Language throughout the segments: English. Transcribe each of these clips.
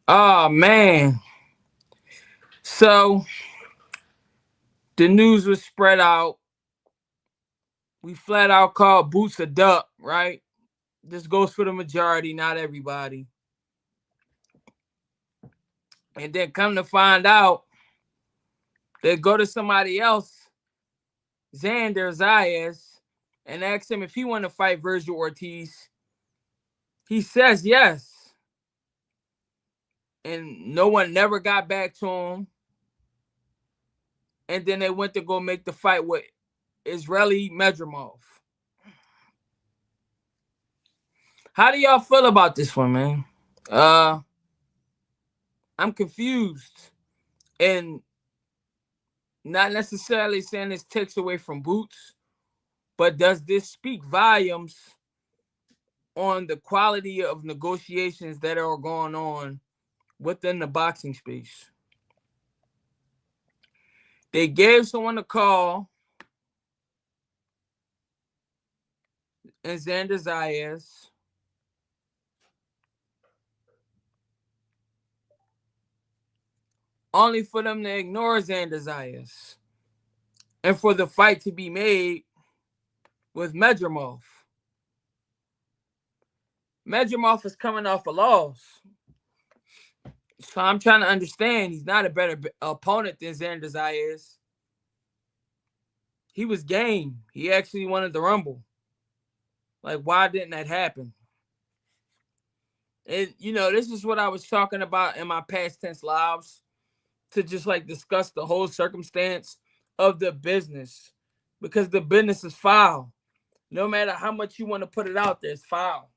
Oh man. So the news was spread out. We flat out called Boots a duck, right? This goes for the majority, not everybody. And then come to find out, they go to somebody else, Xander Zayas, and ask him if he want to fight Virgil Ortiz. He says yes. And no one never got back to him. And then they went to go make the fight with Israeli Medrimov. How do y'all feel about this one, man? Uh, I'm confused, and not necessarily saying this takes away from Boots, but does this speak volumes on the quality of negotiations that are going on within the boxing space? They gave someone a call in Xander Zayas, only for them to ignore Xander Zayas and for the fight to be made with Medrimov. Medrimov is coming off a loss. So I'm trying to understand he's not a better opponent than Xander Zayas. He was game. He actually wanted the Rumble. Like, why didn't that happen? And, this is what I was talking about in my past tense lives, to just like discuss the whole circumstance of the business, because the business is foul. No matter how much you want to put it out there, it's foul.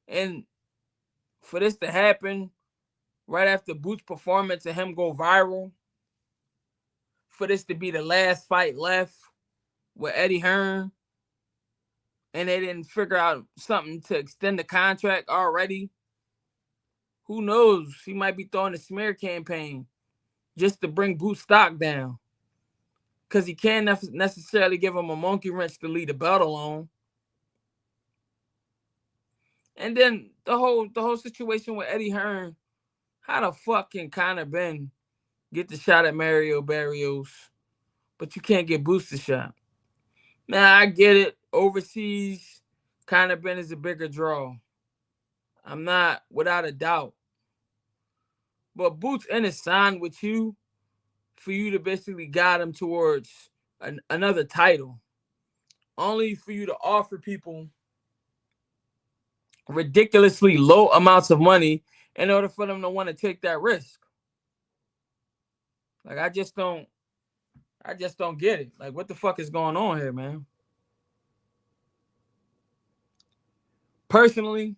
And for this to happen right after Boots' performance and him go viral, for this to be the last fight left with Eddie Hearn, and they didn't figure out something to extend the contract already, who knows? He might be throwing a smear campaign just to bring Boots' stock down, because he can't necessarily give him a monkey wrench to leave the belt alone. And then the whole situation with Eddie Hearn, how the fuck can Conor Ben get the shot at Mario Barrios, but you can't get Boots the shot? Now I get it. Overseas, Conor Ben is a bigger draw. I'm not without a doubt. But Boots Ennis signed with you for you to basically guide him towards another title, only for you to offer people ridiculously low amounts of money in order for them to want to take that risk. Like, I just don't get it. Like, what the fuck is going on here, man? Personally,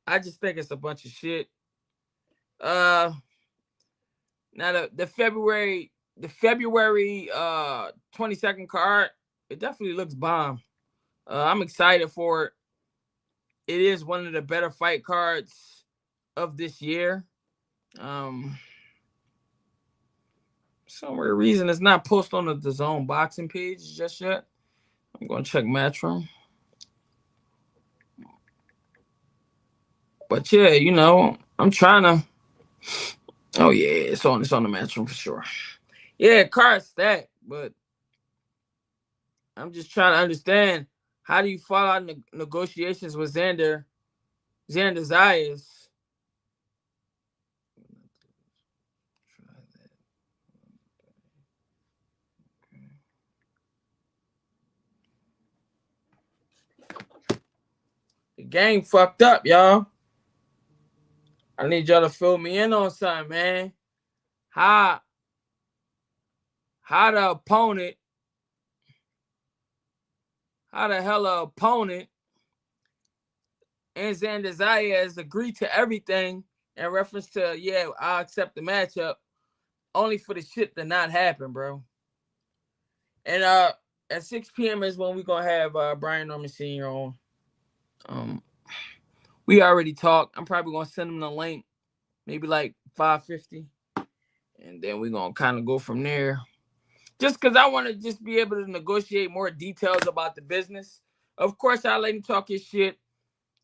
I just think it's a bunch of shit. Uh Now the February 22nd card, it definitely looks bomb. I'm excited for it. It is one of the better fight cards of this year. Um, some weird reason it's not posted on the Zone boxing page just yet. I'm gonna check Matchroom. But yeah, I'm trying to. Oh yeah, it's on the Matchroom for sure. Yeah, card stacked, but I'm just trying to understand, how do you fall out negotiations with Xander Zayas? The game fucked up, y'all. I need y'all to fill me in on something, man. How how the opponent, how the hell opponent and Xander Zayas agreed to everything in reference to, yeah, I'll accept the matchup, only for the shit to not happen, bro. And at 6 p.m. is when we gonna have Brian Norman Sr. on. Um we already talked. I'm probably gonna send him the link, maybe like 5:50. And then we're gonna kind of go from there. Just because I want to just be able to negotiate more details about the business. Of course, I let him talk his shit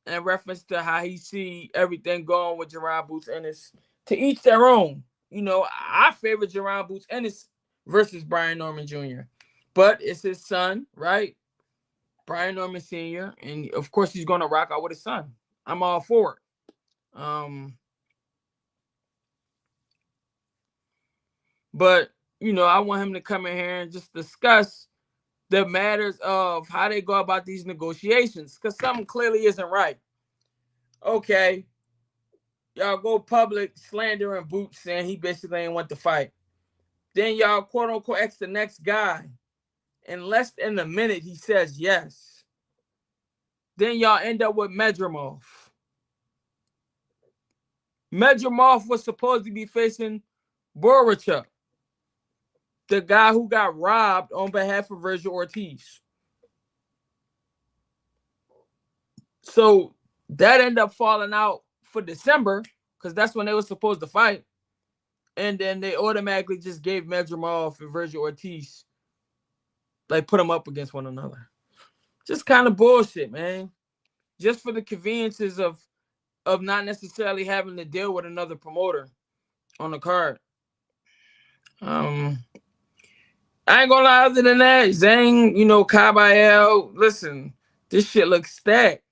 in reference to how he see everything going with Jaron Boots Ennis. To each their own. You know, I favor Jaron Boots Ennis versus Brian Norman Jr. But it's his son, right? Brian Norman Sr. And of course he's gonna rock out with his son. I'm all for it. But you know, I want him to come in here and just discuss the matters of how they go about these negotiations, because something clearly isn't right. Okay, y'all go public slandering Boots, saying he basically ain't want to fight. Then y'all quote unquote ask the next guy. In less than a minute, he says yes. Then y'all end up with Medramov. Medramov was supposed to be facing Borichuk, the guy who got robbed on behalf of Virgil Ortiz. So that ended up falling out for December, because that's when they were supposed to fight. And then they automatically just gave Medramov and Virgil Ortiz, like, put them up against one another. Just kind of bullshit, man. Just for the conveniences of not necessarily having to deal with another promoter on the card. I ain't gonna lie, other than that, Zhang, you know, Kabayel, listen, this shit looks stacked.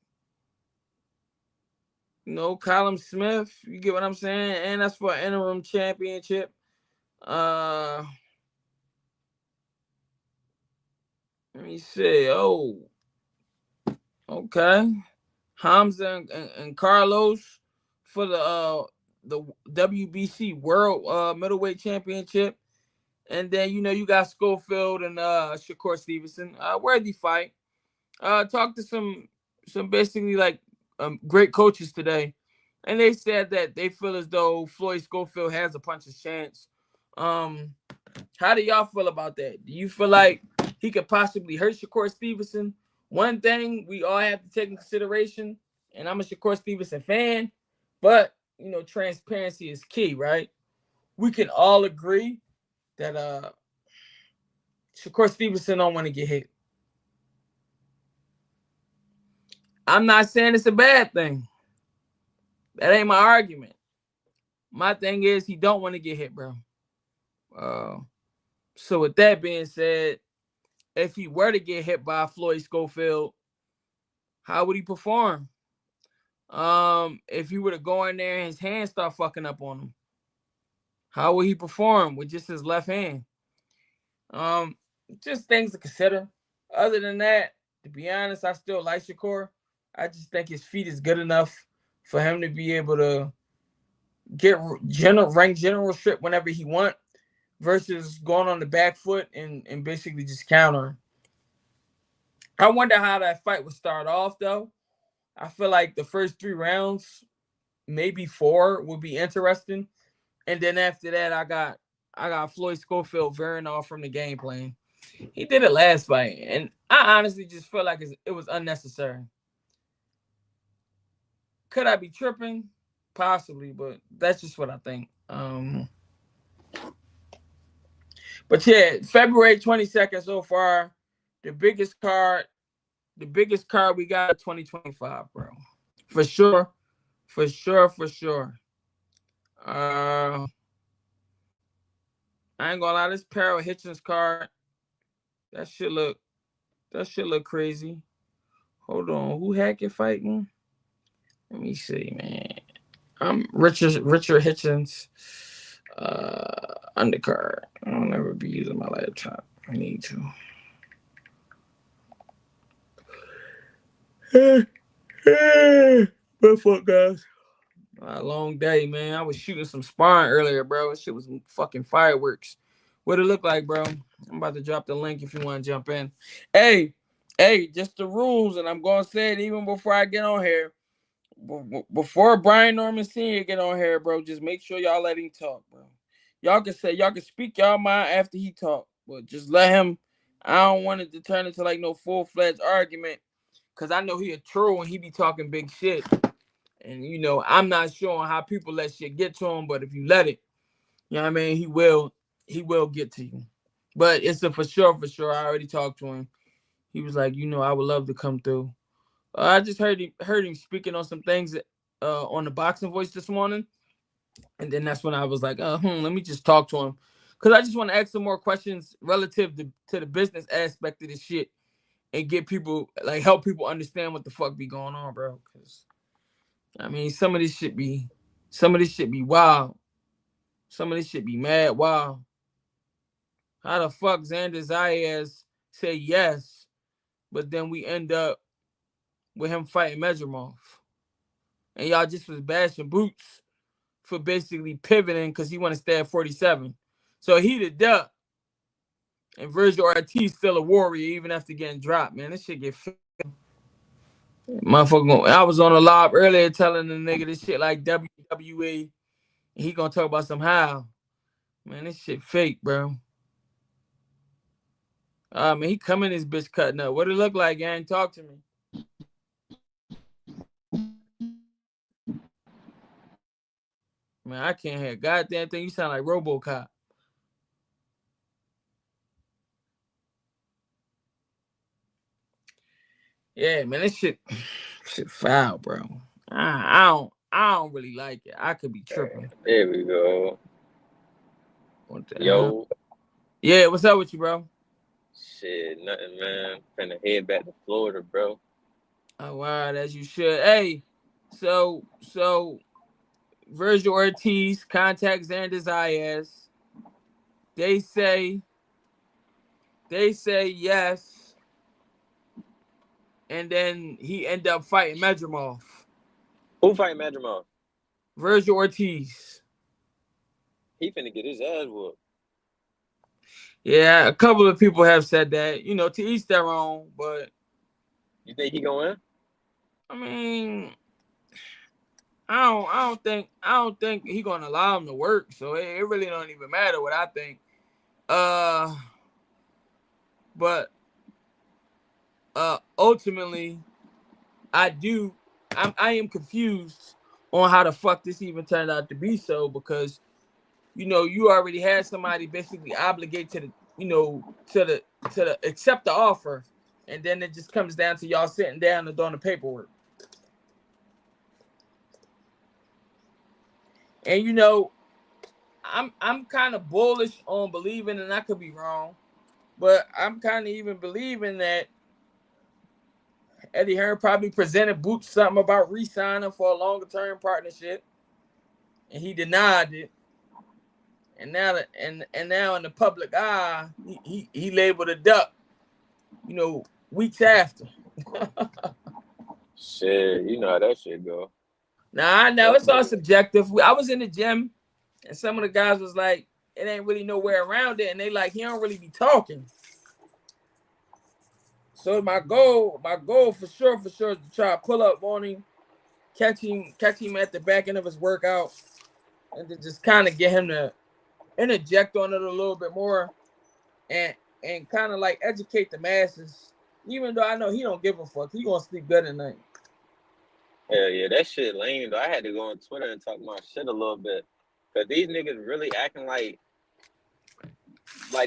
You know, Colin Smith, you get what I'm saying? And that's for an interim championship. Let me see. Oh, okay. Hamza and Carlos for the WBC World Middleweight Championship. And then, you know, you got Schofield and Shakur Stevenson. Worthy fight. Talked to some basically like great coaches today. And they said that they feel as though Floyd Schofield has a puncher's chance. How do y'all feel about that? Do you feel like he could possibly hurt Shakur Stevenson? One thing we all have to take in consideration, and I'm a Shakur Stevenson fan, but, you know, transparency is key, right? We can all agree that Shakur Stevenson don't want to get hit. I'm not saying it's a bad thing. That ain't my argument. My thing is he don't want to get hit, bro. So with that being said, if he were to get hit by Floyd Schofield, how would he perform? If he were to go in there and his hands start fucking up on him, how would he perform with just his left hand? Just things to consider. Other than that, to be honest, I still like Shakur. I just think his feet is good enough for him to be able to get rank general strip whenever he want, versus going on the back foot and basically just countering. I wonder how that fight would start off, though. I feel like the first 3 rounds, maybe 4, would be interesting. And then after that, I got Floyd Schofield veering off from the game plan. He did it last fight, and I honestly just feel like it was unnecessary. Could I be tripping? Possibly, but that's just what I think. But yeah, February 22nd so far, the biggest card we got in 2025, bro. For sure. I ain't gonna lie, this Peril Hitchens card, that shit look crazy. Hold on, who Hackett fighting? Let me see, man. I'm Richard Hitchens undercard. I'll never be using my laptop. I need to. But fuck, guys. A long day, man. I was shooting some sparring earlier, bro. This shit was fucking fireworks. What it look like, bro? I'm about to drop the link if you want to jump in. Hey, just the rules, and I'm gonna say it even before I get on here. Before Brian Norman Sr. get on here, bro, just make sure y'all let him talk, bro. Y'all can speak y'all mind after he talk, but just let him. I don't want it to turn into like no full-fledged argument, because I know he a troll and he be talking big shit. And, you know, I'm not sure how people let shit get to him, but if you let it, you know what I mean, he will get to you. But it's a for sure, for sure. I already talked to him. He was like, I would love to come through. I just heard him speaking on some things on the boxing voice this morning, and then that's when I was like, let me just talk to him, because I just want to ask some more questions relative to the business aspect of this shit, and get people, like, help people understand what the fuck be going on, bro. Because I mean, some of this shit be wild. Some of this shit be mad wild. How the fuck Xander Zayas say yes, but then we end up with him fighting Medrimov, and y'all just was bashing Boots for basically pivoting because he want to stay at 47. So he the duck, and Virgil Ortiz still a warrior even after getting dropped. Man, this shit get motherfucker. I was on a live earlier telling the nigga this shit like WWE. And he gonna talk about some how. Man, this shit fake, bro. Man, he coming this bitch cutting up. What it look like, gang? Talk to me. Man, I can't hear a goddamn thing. You sound like RoboCop. Yeah, man, this shit foul, bro. I don't really like it. I could be tripping. There we go. What the hell? Yo, Yeah, what's up with you, bro? shit, nothing, man. Finna head back to Florida, bro. Oh, wow, as you should. Hey, so Virgil Ortiz contacts Xander Zayas. They say yes, and then he end up fighting Medrimov. Who fighting Madrimov? Virgil Ortiz. He finna get his ass whooped. Yeah, a couple of people have said that. To each their own. But You think he gonna win? I mean, I don't think he gonna allow him to work. So it really don't even matter what I think. But ultimately, I am confused on how the fuck this even turned out to be so, because you already had somebody basically obligate to the to the accept the offer, and then it just comes down to y'all sitting down and doing the paperwork. And I'm kind of bullish on believing, and I could be wrong, but I'm kind of even believing that Eddie Hearn probably presented Boots something about re-signing for a longer term partnership, and he denied it. And now in the public eye, he labeled a duck, weeks after. Shit, you know how that shit go. Now I know That it's all nigga. subjective. I was in the gym, and some of the guys was like, it ain't really nowhere around it, and they like, he don't really be talking. So my goal for sure is to try to pull up on him, catch him at the back end of his workout, and to just kind of get him to interject on it a little bit more, and kind of like educate the masses. Even though I know he don't give a fuck, he gonna sleep good at night. Hell yeah, that shit lame though. I had to go on Twitter and talk my shit a little bit. Cause these niggas really acting like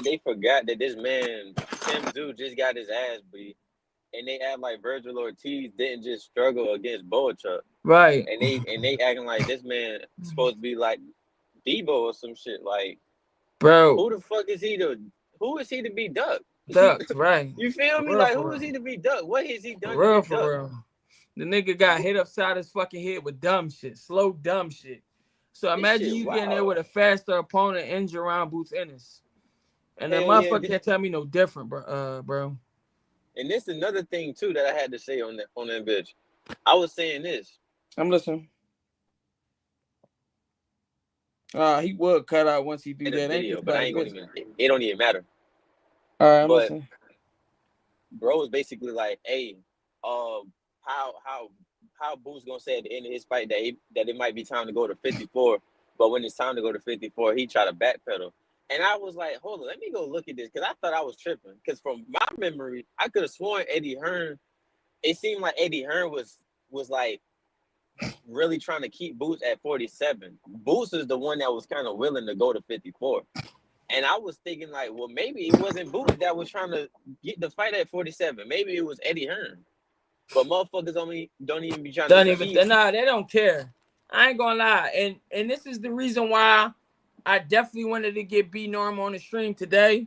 they forgot that this man, Tim Zoo, just got his ass beat. And they act like Virgil Ortiz didn't just struggle against Boachuk. Right, And they acting like this man supposed to be like Debo or some shit. Like, bro. who the fuck is he to who is he to be ducked? Ducked, right. You feel me? For real, Like, who for is he real. to be ducked? What has he done For to real, be for ducked? real. The nigga got hit upside his fucking head with dumb shit, slow dumb shit. So This imagine shit you getting there wild. with a faster opponent and Jaron boots Ennis. And the Hell yeah. motherfucker can't tell me no different, bro. And this another thing too that I had to say on that bitch. I was saying this. I'm listening. He would cut out once he do In a that. Ain't video, this but I about a ain't gonna bitch? even it don't even matter. All right, I'm But listening. bro was basically like, hey, how Boo's gonna say at the end of his fight that it might be time to go to 54, but when it's time to go to 54, he try to backpedal. And I was like, hold on, let me go look at this because I thought I was tripping. Because from my memory, I could have sworn Eddie Hearn. It seemed like Eddie Hearn was like really trying to keep Boots at 47. Boots is the one that was kind of willing to go to 54. And I was thinking like, well, maybe it wasn't Boots that was trying to get the fight at 47. Maybe it was Eddie Hearn. But motherfuckers don't even be trying to Don't even see. nah, they don't care. I ain't gonna lie. And this is the reason why I definitely wanted to get B Norm on the stream today,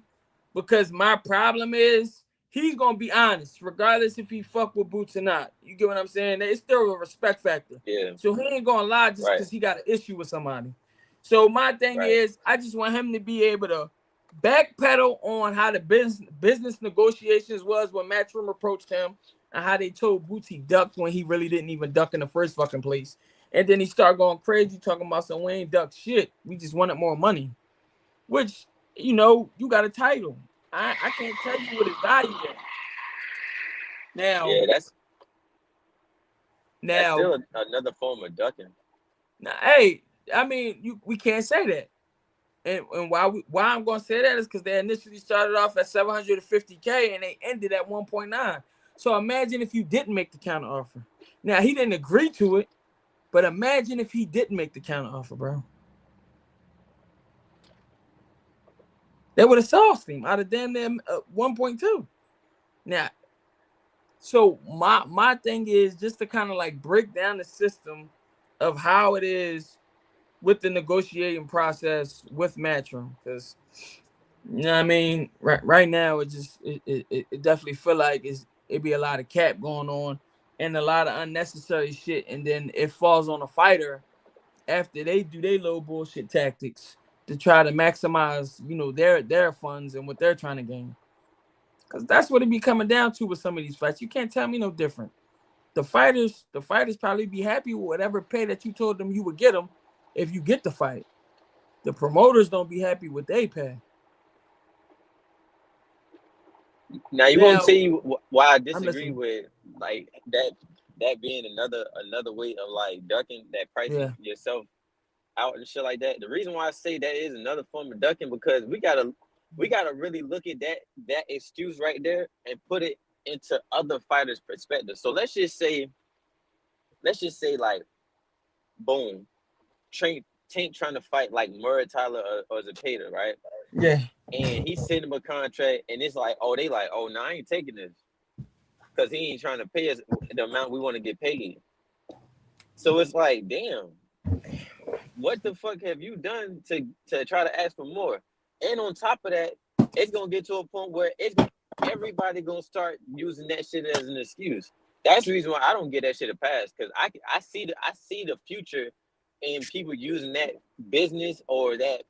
because my problem is he's gonna be honest, regardless if he fuck with Boots or not. You get what I'm saying? It's still a respect factor. Yeah. So he ain't gonna lie just because he got an issue with somebody. So my thing is, I just want him to be able to backpedal on how the business negotiations was when Matchroom approached him, and how they told Boots he ducked when he really didn't even duck in the first fucking place. And then he started going crazy talking about some we ain't duck shit. We just wanted more money. Which, you know, you got a title. I can't tell you what his value is. Now, yeah, that's still another form of ducking. Now, hey, I mean, we can't say that. And why I'm gonna say that is because they initially started off at 750K and they ended at 1.9. So imagine if you didn't make the counter offer. Now he didn't agree to it, but imagine if he didn't make the counter offer, bro. They would have sauced him out of damn 1.2. Now, so my thing is just to kind of like break down the system of how it is with the negotiating process with Matchroom, because you know what I mean, right now it definitely feel like it be a lot of cap going on and a lot of unnecessary shit, and then it falls on the fighter after they do their little bullshit tactics to try to maximize, you know, their funds and what they're trying to gain. Because that's what it be coming down to with some of these fights. You can't tell me no different. The fighters probably be happy with whatever pay that you told them you would get them if you get the fight. The promoters don't be happy with they pay. Now you want to tell you why I disagree with like that being another way of like ducking, that pricing yourself out and shit like that. The reason why I say that is another form of ducking, because we gotta really look at that excuse right there and put it into other fighters' perspective. So let's just say like, boom, Tank trying to fight like Murray Tyler or Zepeda, right? Yeah. And he sent him a contract, and it's like, oh, nah, I ain't taking this because he ain't trying to pay us the amount we want to get paid. So it's like, damn, what the fuck have you done to try to ask for more? And on top of that, it's gonna get to a point where everybody gonna start using that shit as an excuse. That's the reason why I don't get that shit a pass, because I see the future in people using that business or that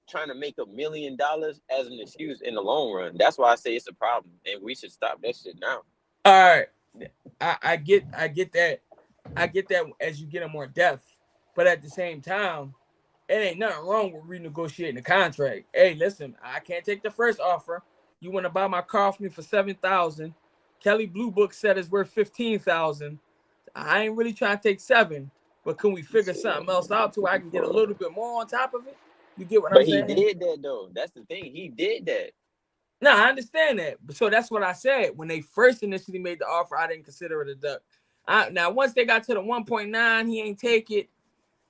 trying to make $1 million as an excuse in the long run. That's why I say it's a problem, and we should stop that shit now. All right, I get that. I get that as you get in more depth, but at the same time, it ain't nothing wrong with renegotiating the contract. Hey, listen, I can't take the first offer. You want to buy my car off me for $7,000. Kelly Blue Book said it's worth $15,000. I ain't really trying to take $7,000, but can we figure something else out to where I can get a little bit more on top of it? You get what I'm saying? But he did that though. That's the thing. He did that. No, I understand that. So that's what I said. When they first initially made the offer, I didn't consider it a duck. Now, once they got to the 1.9, he ain't take it.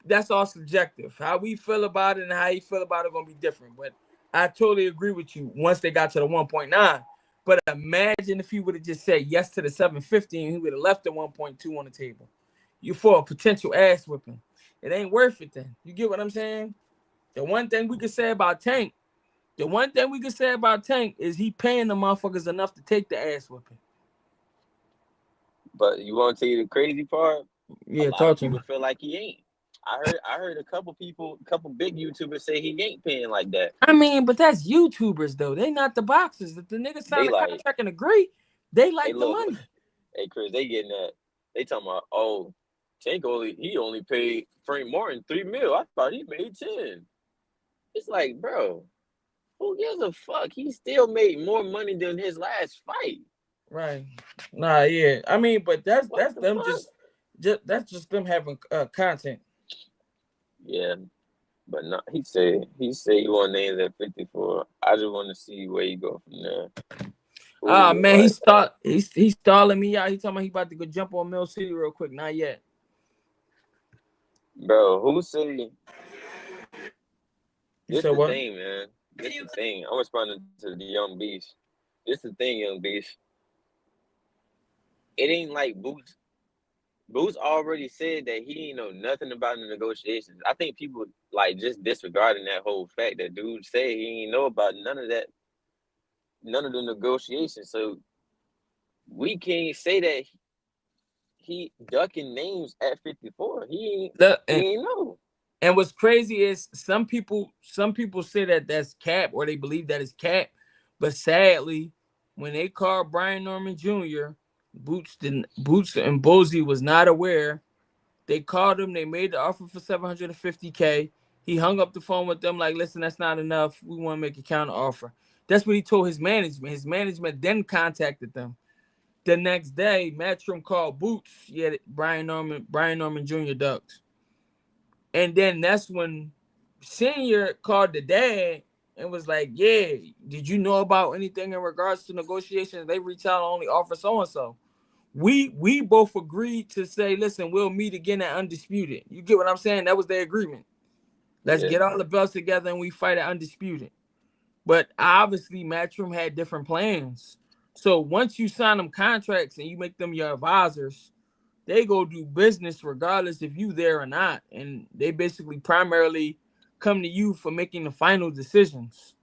That's all subjective. How we feel about it and how he feel about it going to be different. But I totally agree with you once they got to the 1.9. But imagine if he would have just said yes to the 750 and he would have left the 1.2 on the table. You for a potential ass whipping. It ain't worth it then. You get what I'm saying? The one thing we could say about Tank is he paying the motherfuckers enough to take the ass whipping. But you want to tell you the crazy part? Yeah, a lot of people feel like he ain't. I heard a couple big YouTubers say he ain't paying like that. I mean, but that's YouTubers though. They not the boxers. If the niggas sign a contract and agree, they like the money. Hey Chris, they getting that. They talking about, oh, Tank only paid Frank Martin $3 million. I thought he made 10. It's like, bro, who gives a fuck? He still made more money than his last fight. Right. Nah, yeah. I mean, but that's them that's just them having content. Yeah. But not, he said he want names at 54. I just want to see where you go from there. Man, he's stalling me out. He talking about he about to go jump on Mill City real quick. Not yet. Bro, who said? You This said the what? thing, man. This the thing. I'm responding to the young beast. This the thing, young beast. It ain't like Boots. Boots already said that he ain't know nothing about the negotiations. I think people like just disregarding that whole fact that dude said he ain't know about none of that, none of the negotiations. So we can't say that he ducking names at 54. Look, He ain't know. and what's crazy is some people say that that's cap or they believe that it's cap, but sadly, when they called Brian Norman Jr., Boots and Bozy was not aware. They called him. They made the offer for 750K. He hung up the phone with them like, "Listen, that's not enough. We want to make a counter offer." That's what he told his management. His management then contacted them. The next day, Matchroom called Boots. Yeah, Brian Norman Jr. ducked. And then that's when Senior called the dad and was like, "Yeah, did you know about anything in regards to negotiations? They reached out and only offer so and so." We both agreed to say, "Listen, we'll meet again at Undisputed." You get what I'm saying? That was their agreement. Let's Yeah, get all the belts together and we fight at Undisputed. But obviously, Matchroom had different plans. So once you sign them contracts and you make them your advisors, they go do business regardless if you there or not, and they basically primarily come to you for making the final decisions.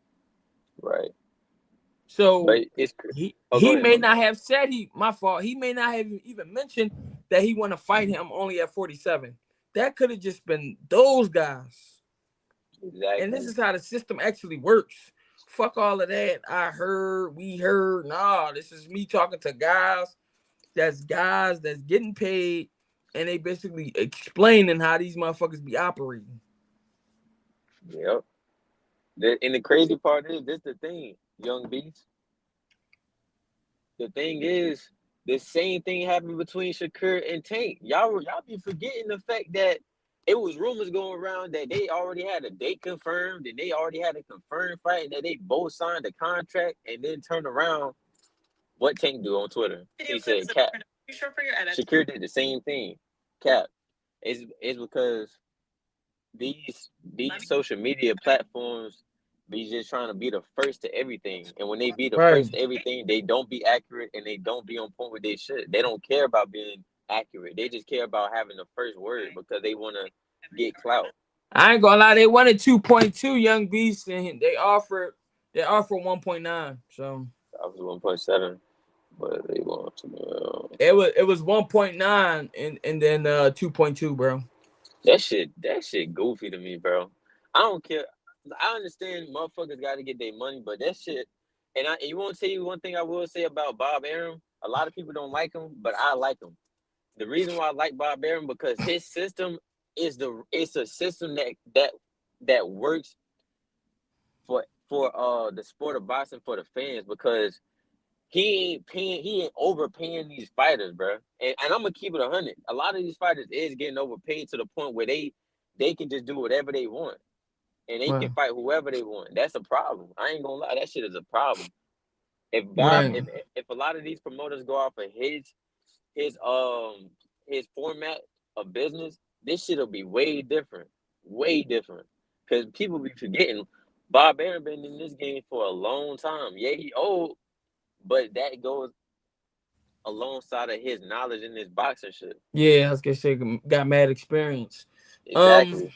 right. So But it's he oh, go he ahead, may my not bad. have said my fault. He may not have even mentioned that he want to fight him only at 47. That could have just been those guys. And this Exactly. is how the system actually works. Fuck all of that. I heard, we heard. Nah, this is me talking to guys that's getting paid, and they basically explaining how these motherfuckers be operating. Yep. And the crazy part is this: the thing, young beast. The thing is, the same thing happened between Shakur and Tank. Y'all be forgetting the fact that it was rumors going around that they already had a date confirmed and they already had a confirmed fight and that they both signed a contract and then turned around. What Tank do on Twitter? He said, "Cap." Shakur did the same thing. Cap. It's because these social media platforms be just trying to be the first to everything. And when they be the Right. first to everything, they don't be accurate and they don't be on point with their shit. They don't care about being accurate. They just care about having the first word because they want to get clout. I ain't gonna lie, they wanted 2.2 Young Beasts, and they offered 1.9. So I was 1.7, but they want to. it was 1.9 and then 2.2, bro. That shit goofy to me, bro. I don't care. I understand motherfuckers got to get their money, but that shit. And you want to tell you one thing I will say about Bob Arum? A lot of people don't like him, but I like him. The reason why I like Bob Arum because his system it's a system that works for the sport of boxing for the fans because he ain't overpaying these fighters, bro. And I'm gonna keep it 100. A lot of these fighters is getting overpaid to the point where they can just do whatever they want and they can Right. fight whoever they want. That's a problem. I ain't gonna lie, that shit is a problem. If Bob, Right. if a lot of these promoters go off of his um his format of business, this shit'll be way different. Because people be forgetting Bob Arum been in this game for a long time. Yeah, he old, but that goes alongside of his knowledge in this boxing shit. Yeah, I was gonna say got mad experience. Um, Exactly.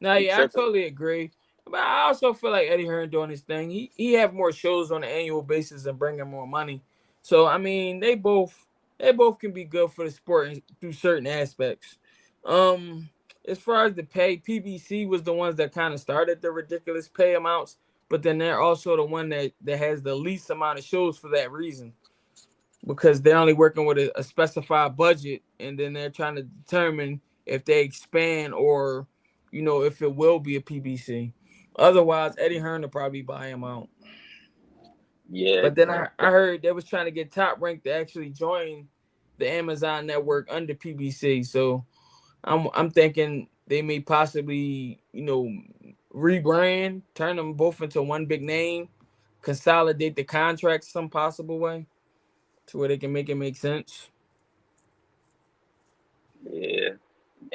Now, They yeah, I tripping. totally agree. But I also feel like Eddie Hearn doing his thing. He have more shows on an annual basis and bringing more money. So I mean, they both can be good for the sport through certain aspects. Um, as far as the pay, PBC was the ones that kind of started the ridiculous pay amounts, but then they're also the one that has the least amount of shows for that reason because they're only working with a specified budget, and then they're trying to determine if they expand or, if it will be a PBC. Otherwise, Eddie Hearn will probably buy him out. Yeah. But then I heard they was trying to get Top Rank to actually join the Amazon network under PBC. So I'm thinking they may possibly, rebrand, turn them both into one big name, consolidate the contracts some possible way to where they can make it make sense. Yeah.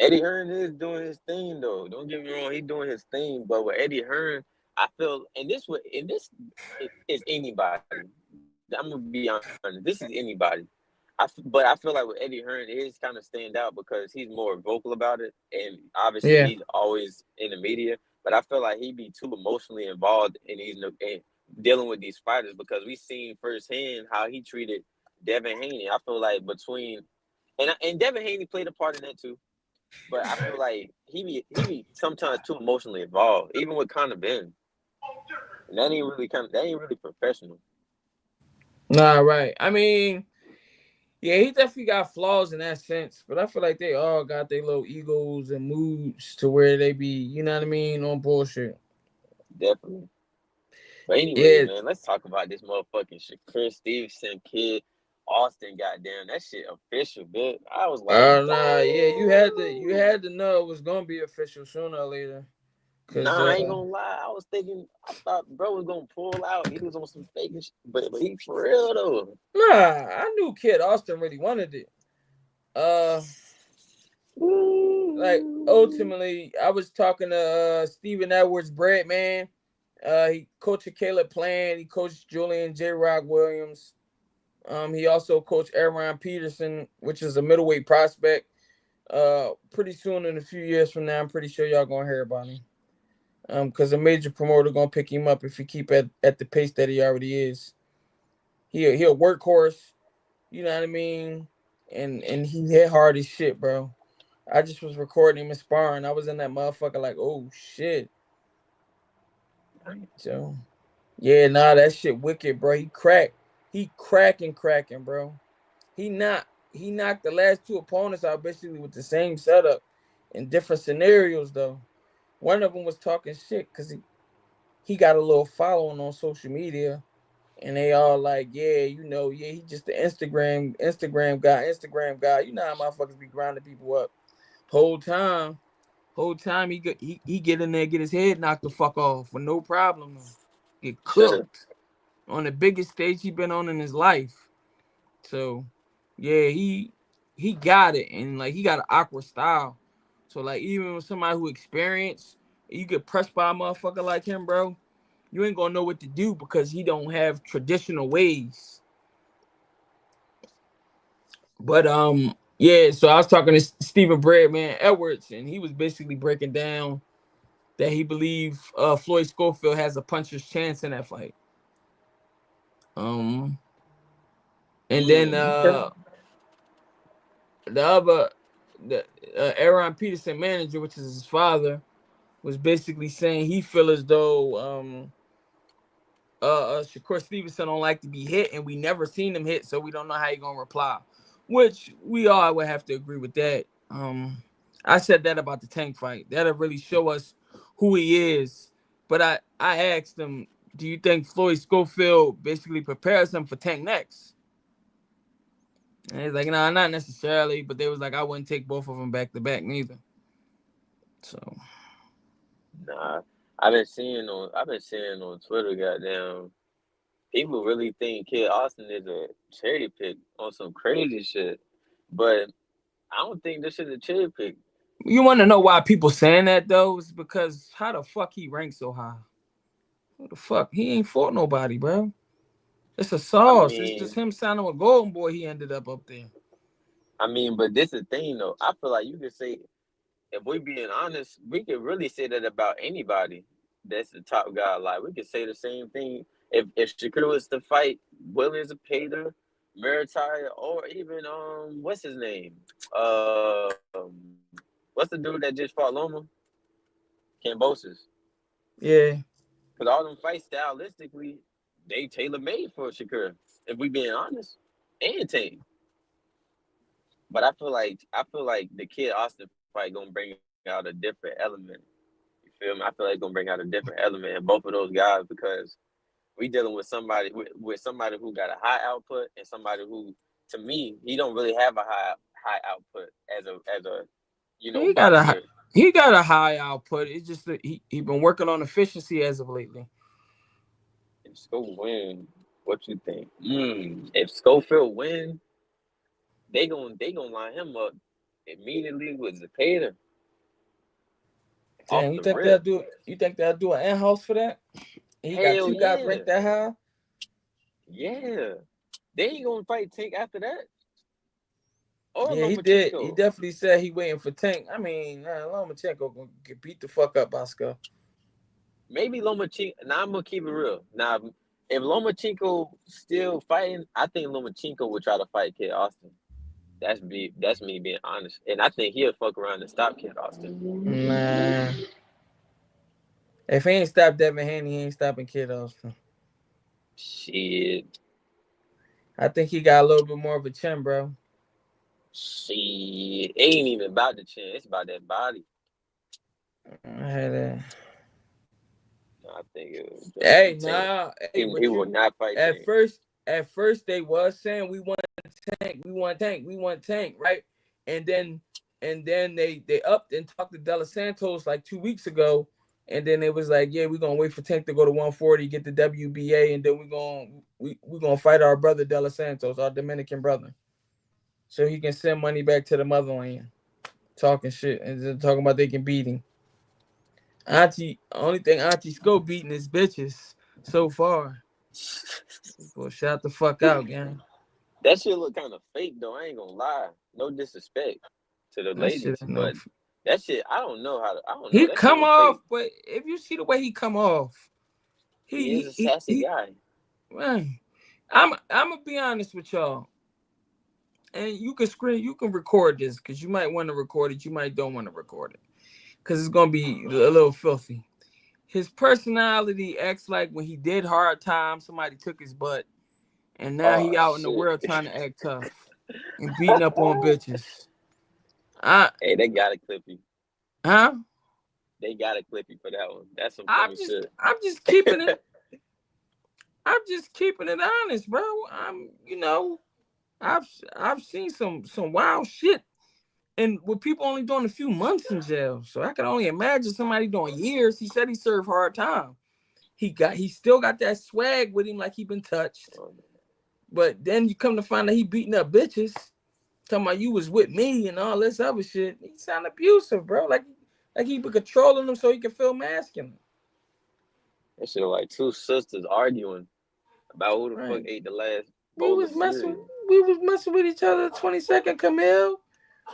Eddie Hearn is doing his thing though. Don't get me wrong, he's doing his thing. But with Eddie Hearn, I feel, and this is anybody. I'm gonna be honest. This is anybody. But I feel like with Eddie Hearn, it is kind of stand out because he's more vocal about it, and obviously he's Yeah, always in the media. But I feel like he be too emotionally involved in dealing with these fighters because we seen firsthand how he treated Devin Haney. I feel like and Devin Haney played a part in that too. But I feel like he be sometimes too emotionally involved, even with Conor Ben, and that ain't really professional. nah, right. I mean, yeah, he definitely got flaws in that sense, but I feel like they all got their little egos and moods to where they be, you know what I mean, on bullshit. Definitely. But anyways, Yeah. man, let's talk about this motherfucking Chris Stevenson kid, Austin. Goddamn, that shit official, bitch. I was like, Nah, yeah, you damn. had to know it was gonna be official sooner or later, cause Nah, I ain't gonna lie. I was thinking, I thought bro was gonna pull out. He was on some fake shit, but he for real though. nah, I knew Kid Austin really wanted it. Uh, like Ooh. ultimately, I was talking to Stephen Edwards, Bread man. He coached Caleb Plant. He coached Julian J. Rock Williams. He also coached Aaron Peterson, which is a middleweight prospect. Pretty soon in a few years from now, I'm pretty sure y'all gonna hear about him. Because a major promoter gonna pick him up if he keep at the pace that he already is. He'll workhorse, you know what I mean, and he hit hard as shit, bro. I just was recording him and sparring. I was in that motherfucker like, oh shit. So yeah, nah, that shit wicked, bro. He cracking, bro. He knocked the last two opponents out basically with the same setup in different scenarios though. One of them was talking shit because he got a little following on social media, and they all like, yeah, yeah, he just the Instagram guy. You know how motherfuckers be grinding people up. Whole time, he get in there, get his head knocked the fuck off for no problem. Get cooked on the biggest stage he been on in his life. So yeah, he got it, and like he got an awkward style. So like even with somebody who experienced, you get pressed by a motherfucker like him, bro. You ain't gonna know what to do because he don't have traditional ways. But yeah. So I was talking to Stephen Breadman Edwards, and he was basically breaking down that he believed Floyd Schofield has a puncher's chance in that fight. Um, and then Okay. the other, the Aaron Peterson manager, which is his father, was basically saying he feel as though Shakur Stevenson don't like to be hit, and we never seen him hit, so we don't know how he gonna reply. Which we all would have to agree with that. I said that about the Tank fight. That'll really show us who he is. But I asked him, do you think Floyd Schofield basically prepares him for Tank next? And he's like, nah, not necessarily. But they was like, I wouldn't take both of them back to back neither. So Nah, I've been seeing on Twitter, goddamn, people really think Kid Austin is a cherry pick on some crazy shit. But I don't think this is a cherry pick. you want to know why people saying that though? Is because how the fuck he ranked so high? Who the fuck? He ain't fought nobody, bro. It's a I sauce. It's just mean, him signing with Golden Boy. He ended up there. but this is the thing though. I feel like you could say, if we being honest, we could really say that about anybody that's the top guy. Like we could say the same thing if Shakur was to fight Williams, Pater, Muritaya, or even what's his name? What's the dude that just fought Loma? Cambosis. Yeah. Because all them fights stylistically, they tailor made for Shakur. If we being honest, and Tank. But I feel like the Kid Austin fight gonna bring out a different element. You feel me? I feel like it's gonna bring out a different element in both of those guys because we dealing with somebody who got a high output and somebody who, to me, he don't really have a high output as a He got a boxer. he got a high output. It's just that he been working on efficiency as of lately. If Schofield win, what you think? If Schofield win, they gonna line him up. immediately was the paid off Damn, the rip. you think they'll do an in-house for that? And he got Hell two guys yeah. ranked that high? Yeah. They ain't gonna fight Tank after that. Or Yeah, he did. He Lomachenko. definitely said he waiting for Tank. I mean, Lomachenko gonna get beat the fuck up by Skull. Maybe Lomachenko. Now I'm gonna keep it real. Now, if Lomachenko still fighting, I think Lomachenko would try to fight Kid Austin. That's me. That's me being honest. And I think he'll fuck around and stop Kid Austin. Nah. If he ain't stopped Devin Haney, he ain't stopping Kid Austin. Shit. I think he got a little bit more of a chin, bro. Shit. It ain't even about the chin. It's about that body. I had that. I think it was Hey, definitely Tank. nah. Hey, He but will you not fight at Tank. first at first they was saying we want Tank, we want Tank, we want Tank, right? And then they upped and talked to De Los Santos like 2 weeks ago. And then it was like, yeah, we're gonna wait for Tank to go to 140, get the WBA, and then we're gonna fight our brother De Los Santos, our Dominican brother. So he can send money back to the motherland. Talking shit and then talking about they can beat him. Only thing Auntie Scope beating is bitches so far. Well, shout the fuck out, gang. That shit look kind of fake though. I ain't gonna lie. No disrespect to the That shit ladies, ain't no. but that shit, I don't know how to. I don't know. He That shit come look off, fake. but if you see the way he come off, He is a sassy guy. man. I'm gonna be honest with y'all, and you can record this because you might want to record it, you might don't want to record it because it's gonna be a little filthy. His personality acts like when he did hard time, somebody took his butt, and now Oh he out in the shit. world trying to act tough and beating up on bitches. I Hey, they gotta clip you. huh? They gotta clip you for that one. That's some funny shit. I'm just keeping it. I'm just keeping it honest, bro. I've I've seen some wild shit, and with people only doing a few months in jail, so I can only imagine somebody doing years. He said he served hard time. He still got that swag with him, like he been touched. But then you come to find out he beating up bitches, talking about you was with me and all this other shit. He sound abusive, bro. Like he been controlling them so he can feel masculine. That shit like two sisters arguing about who the fuck Right. ate the last We bowl of was messing cereal. we was messing with each other 20 second, Camille.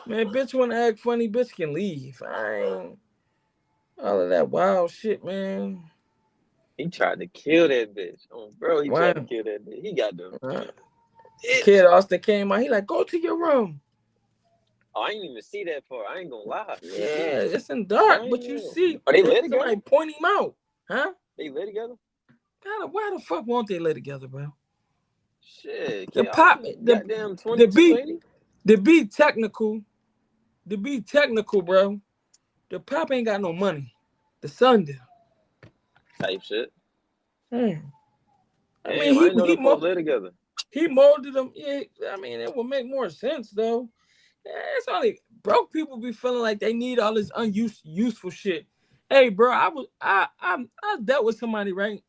Man, bitch wanna act funny, bitch can leave. I ain't all of that wild shit, man. He tried to kill that bitch. Oh, bro, he tried to Wow. kill that bitch. He got the Kid bitch. Austin came out. He like, go to your room. Oh, I ain't even see that part. I ain't gonna lie. Yeah, it's in dark, Damn. but you see Are they live somebody together? point him out. Huh? They live together? Why the fuck won't they live together, bro? Shit, The Kid pop Austin the goddamn the 22, beat ain't he? the beat technical, bro. The pop ain't got no money. The son do. Type shit. Hmm. I mean, Damn, I didn't know them folks live together. he molded them. Yeah, I mean, it would make more sense though. Yeah, it's only broke people be feeling like they need all this useful shit. Hey, bro, I dealt with somebody, right?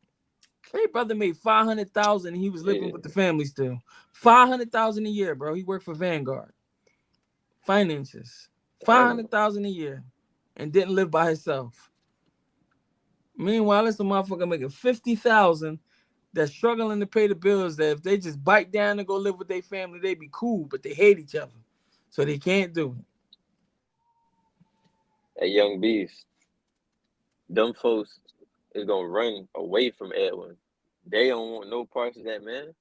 Hey, brother made 500,000 and he was living Yeah. with the family still. 500,000 a year, bro. He worked for Vanguard Finances. Damn. 500,000 a year and didn't live by himself. Meanwhile, it's a motherfucker making 50,000 that's struggling to pay the bills. That if they just bite down and go live with their family, they'd be cool, but they hate each other, so they can't do it. That young beast. Them folks is gonna run away from Edwin. They don't want no parts of that, man.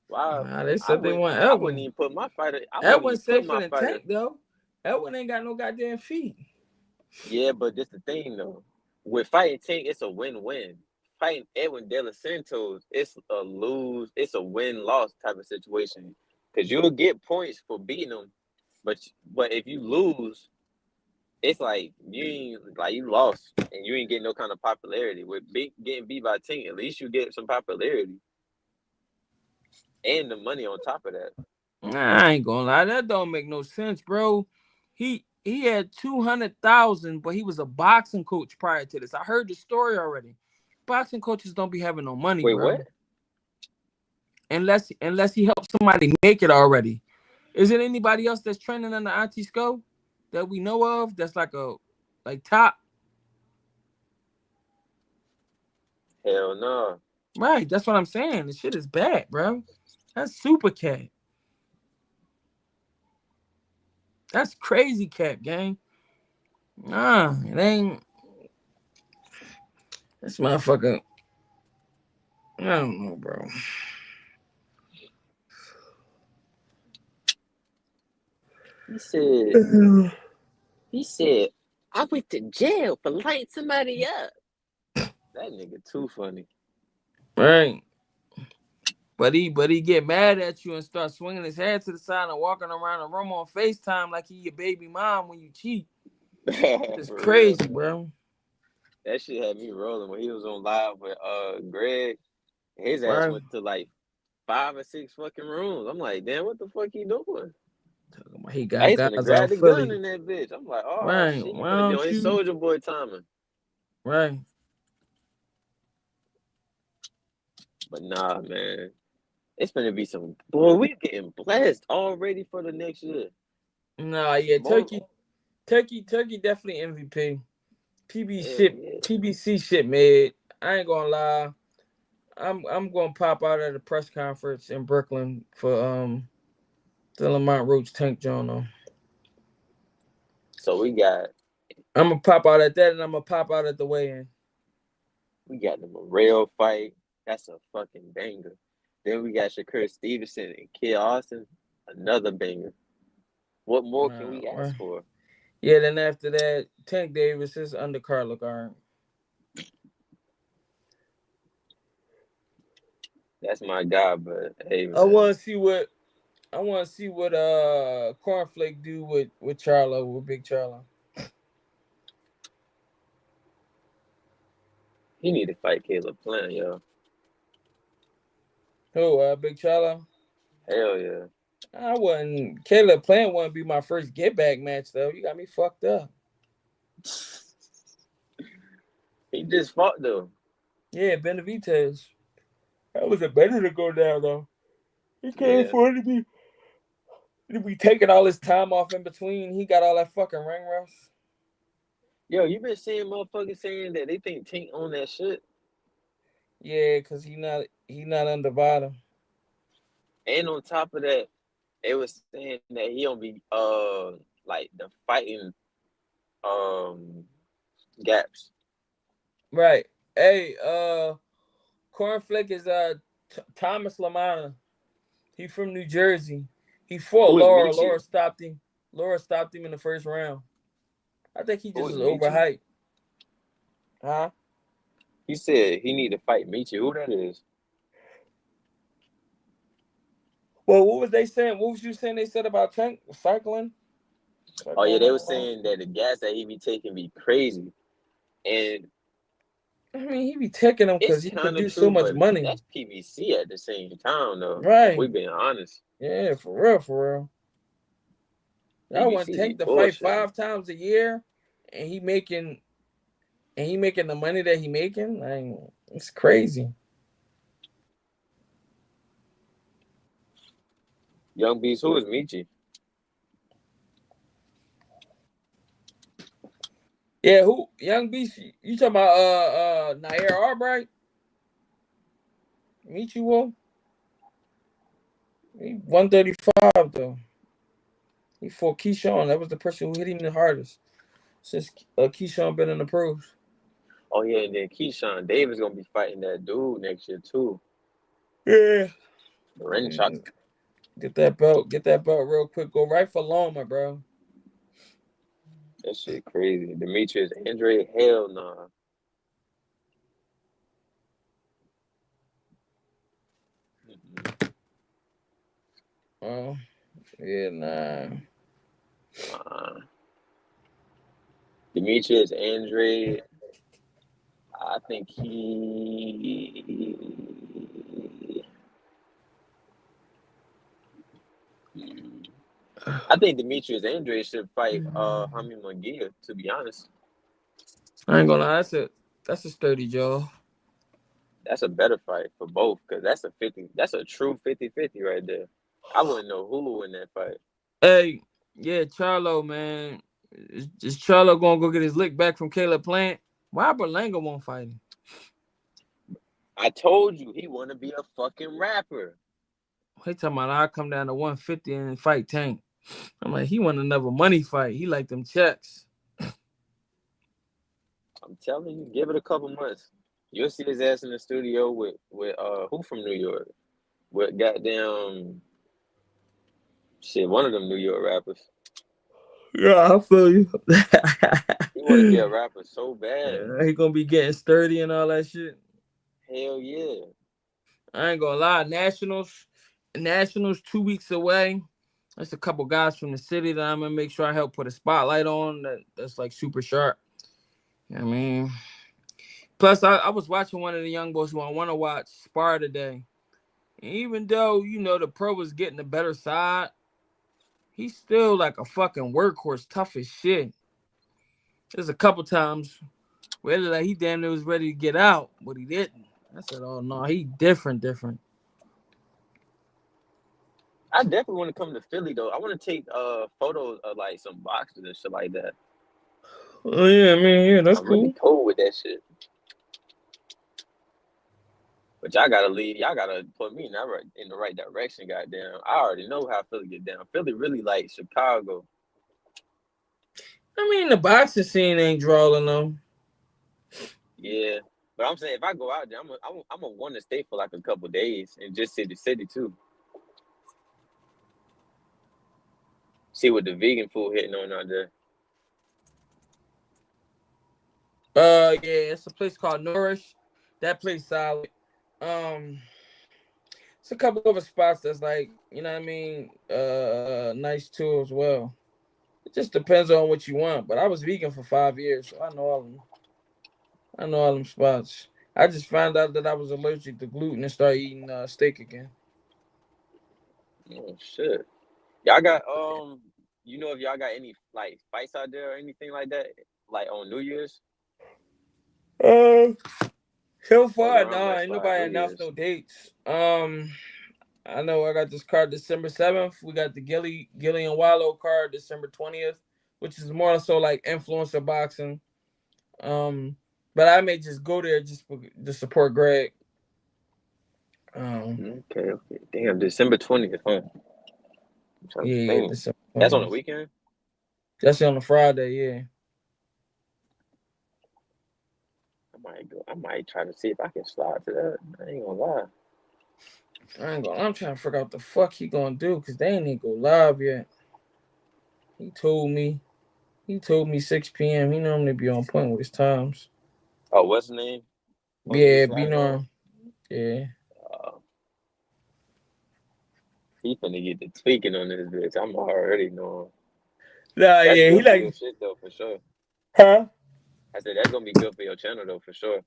Why? Nah, they said they want I wouldn't Edwin. even put my fighter. I wouldn't even Edwin's put safer my than fighter. Tank though. Edwin ain't got no goddamn feet. Yeah, but this the thing though. With fighting Tank, it's a win-win. Fighting Edwin De Los Santos, it's a lose, it's a win-loss type of situation. Cause you'll get points for beating him, but if you lose, it's like you lost and you ain't getting no kind of popularity. With getting beat by Tank, at least you get some popularity and the money on top of that. Nah, I ain't gonna lie, that don't make no sense, bro. He had 200,000, but he was a boxing coach prior to this. I heard the story already. Boxing coaches don't be having no money, Wait, bro. what? Unless he helps somebody make it already. Is it anybody else that's training under Auntie Sco that we know of? That's like top. Hell no. Right. That's what I'm saying. The shit is bad, bro. That's super cat. That's crazy cat, gang. Nah, it ain't. This motherfucker. I don't know, bro. He said, he said, I went to jail for lighting somebody up. That nigga too funny. Right. But he get mad at you and start swinging his head to the side and walking around the room on FaceTime like he your baby mom when you cheat. It's For real. crazy, bro. That shit had me rolling when he was on live with Greg. His ass Right. went to like 5 or 6 fucking rooms. I'm like, damn, what the fuck he doing? He I got was finna guys grab out the gun Philly. in that bitch. I'm like, oh Right. shit, he Why finna be on don't his you? Soldier Boy timing. Right. But nah, man. It's gonna be some boy. We getting blessed already for the next year. Nah, yeah, More, Turkey definitely MVP. hell yeah. PBC shit made. I ain't gonna lie. I'm gonna pop out at a press conference in Brooklyn for the Lamont Roach Tank Jono. So I'm gonna pop out at that, and I'm gonna pop out at the weigh-in. we got the Morrell fight. That's a fucking banger. Then we got Shakur Stevenson and Kid Austin. Another banger. What more can we Right. ask for? Yeah, then after that, Tank Davis is undercard look all right. That's my guy, but hey I man, want to see what Cornflake do with Charlo with Big Charlo. he need to fight Caleb Plant, yo. Who Big Charlo? Hell yeah. I wouldn't. Caleb Plant wouldn't be my first get back match though. You got me fucked up. He just fought though. Yeah, Benavidez. That was a better to go down though. He can't Yeah. afford to be taking all his time off in between. He got all that fucking ring rust. Yo, you been seeing motherfuckers saying that they think Tank on that shit? Yeah, cause he not undivided. And on top of that, it was saying that he don't be like the fighting um gaps. Right. Hey, Cornflake is Thomas Lamana. He from New Jersey. He fought Who is Laura. Michi? Laura stopped him in the first round. I think he Who just is is Michi? overhyped. Huh? He said he need to fight Michi. Who that is? Well, what was they saying? What was you saying they said about Tank cycling? Oh yeah, Cycling they were alcohol? saying that the gas that he be taking be crazy. And I mean, he be taking them because it's he kind of produced so true, much but money. that's PVC at the same time though. If we Right. being honest. Yeah, for real, for real. Y'all want PVC be Tank to fight bullshit. 5 times a year, and he making the money that he making. Like, it's crazy. Young Beast, who is Michi? Yeah, who Young Beast? You talking about Nair Albright? Meet you will. He 135 though. He fought Keyshawn. That was the person who hit him the hardest since Keyshawn been in the pros. Oh yeah, and then Keyshawn Davis gonna be fighting that dude next year too. Yeah. The ring shot. Get that belt. Get that belt real quick. Go right for Loma, bro. That shit crazy. Demetrius Andre, hell nah. Oh, yeah, nah. Uh, Demetrius Andre, I think I think Demetrius Andre should fight Hami Munguia, to be honest. I ain't gonna lie. That's a sturdy jaw. That's a better fight for both, because that's a true 50-50 right there. I wouldn't know who will win that fight. Hey, yeah, Charlo, man. Is Charlo gonna go get his lick back from Caleb Plant? Why Berlanga won't fight him? I told you he want to be a fucking rapper. He talking about I come down to 150 and fight Tank. I'm like, he want another money fight. He like them checks. I'm telling you, give it a couple months. You'll see his ass in the studio with who from New York? With goddamn shit, one of them New York rappers. Yeah, I feel you. He want to be a rapper so bad. He gonna be getting sturdy and all that shit. Hell yeah. I ain't gonna lie. Nationals 2 weeks away. There's a couple guys from the city that I'm gonna make sure I help put a spotlight on. That's like super sharp. I mean, plus I was watching one of the young boys who I want to watch spar today. And even though the pro was getting the better side, he's still like a fucking workhorse, tough as shit. There's a couple times where like he damn near was ready to get out, but he didn't. I said, "Oh no, he different." I definitely want to come to Philly though. I want to take photos of like some boxes and shit like that. Oh yeah, man, yeah, that's I'm really cool. cool with that shit. But y'all gotta lead. Y'all gotta put me in the right direction. Goddamn, I already know how Philly get down. Philly really like Chicago. I mean, the boxing scene ain't drawing them. Yeah, but I'm saying if I go out there, I'm gonna want to stay for like a couple days and just see the city too. See what the vegan food hitting on out there. Yeah, it's a place called Nourish. That place solid. Um, it's a couple of spots that's like, what I mean, nice too as well. It just depends on what you want. But I was vegan for 5 years, so I know all them. I know all them spots. I just found out that I was allergic to gluten and started eating steak again. Oh shit. Y'all got if y'all got any like fights out there or anything like that, like on New Year's Uh, so or far, around no, that ain't spot, nobody New announced Year's. no dates. I know I got this card December 7th. We got the Gilly and Wallow card December 20th, which is more so like influencer boxing. Um, but I may just go there just to support Greg. Um, Okay, okay. Damn, December 20th, huh? I'm trying to yeah, think. December That's on the 20th. weekend. That's on a Friday. Yeah, I might go. I might try to see if I can slide to that. I ain't gonna lie. I ain't gonna. I'm trying to figure out the fuck he gonna do because they ain't even go live yet. He told me. He told me 6 p.m. He normally be on point with his times. Oh, what's the name? Supposed to be Yeah, be sliding on. norm. Yeah. Uh, he finna get the tweaking on this bitch. I'm already knowing. Nah, That's yeah. He good for your like, shit though, for sure. huh? I said that's gonna be good for your channel though, for sure.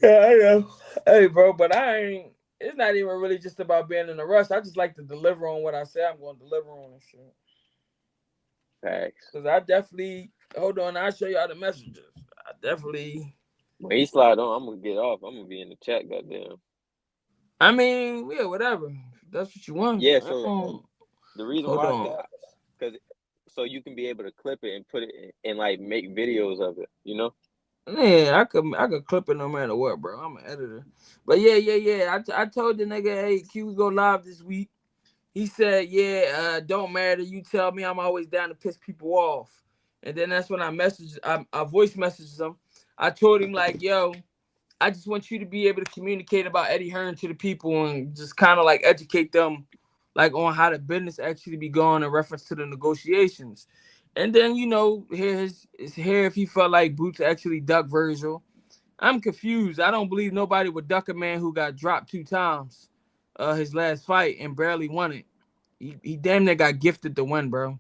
Yeah, I know. Hey, bro, but I ain't. It's not even really just about being in a rush. I just like to deliver on what I say I'm going to deliver on and shit. Facts. Cause I definitely hold on. I'll show y'all the messages. I definitely. When he slide on, I'm gonna get off. I'm gonna be in the chat, goddamn. I mean, yeah, whatever. If that's what you want. Yeah. I So don't. the reason Hold why I on. said, because so you can be able to clip it and put it and like make videos of it. You know. Yeah, I could clip it no matter what, bro. I'm an editor. But yeah. I told the nigga, hey, Q, we go live this week. He said, yeah, don't matter. You tell me, I'm always down to piss people off. And then that's when I voice messaged him. I told him like, yo, I just want you to be able to communicate about Eddie Hearn to the people and just kind of like educate them like on how the business actually be going in reference to the negotiations. And then, hear if he felt like Boots actually ducked Virgil. I'm confused. I don't believe nobody would duck a man who got dropped 2 times his last fight and barely won it. He damn near got gifted the win, bro.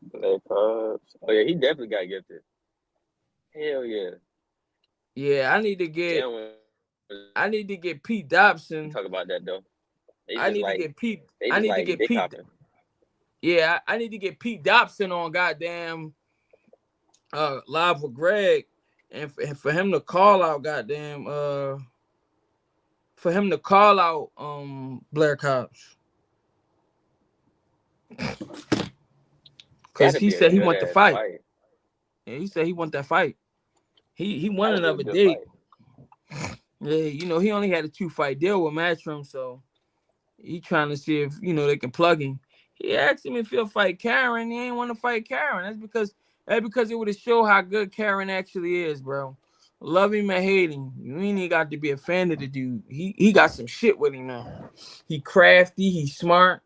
Black Ops. Oh yeah, he definitely got gifted. Hell yeah. Yeah, Jaron was I need to get Pete talk Dobson. about that though. I need to get Pete. They I just need to like get dick Pete. hopping. Yeah, I need to get Pete Dobson on goddamn live with Greg, and for him to call out goddamn for him to call out Blair Cobbs. Because Gotta he be a said he good want the ass fight. fight. Yeah, he said he want that fight. He won Gotta be a another good date. fight. Yeah, he only had a 2-fight deal with Matchroom, so he trying to see if they can plug him. He asked him if he'll fight Karen. He ain't want to fight Karen. That's because it would have showed how good Karen actually is, bro. Love him or hate him, you ain't even got to be a fan of the dude. He got some shit with him now. He crafty. He smart.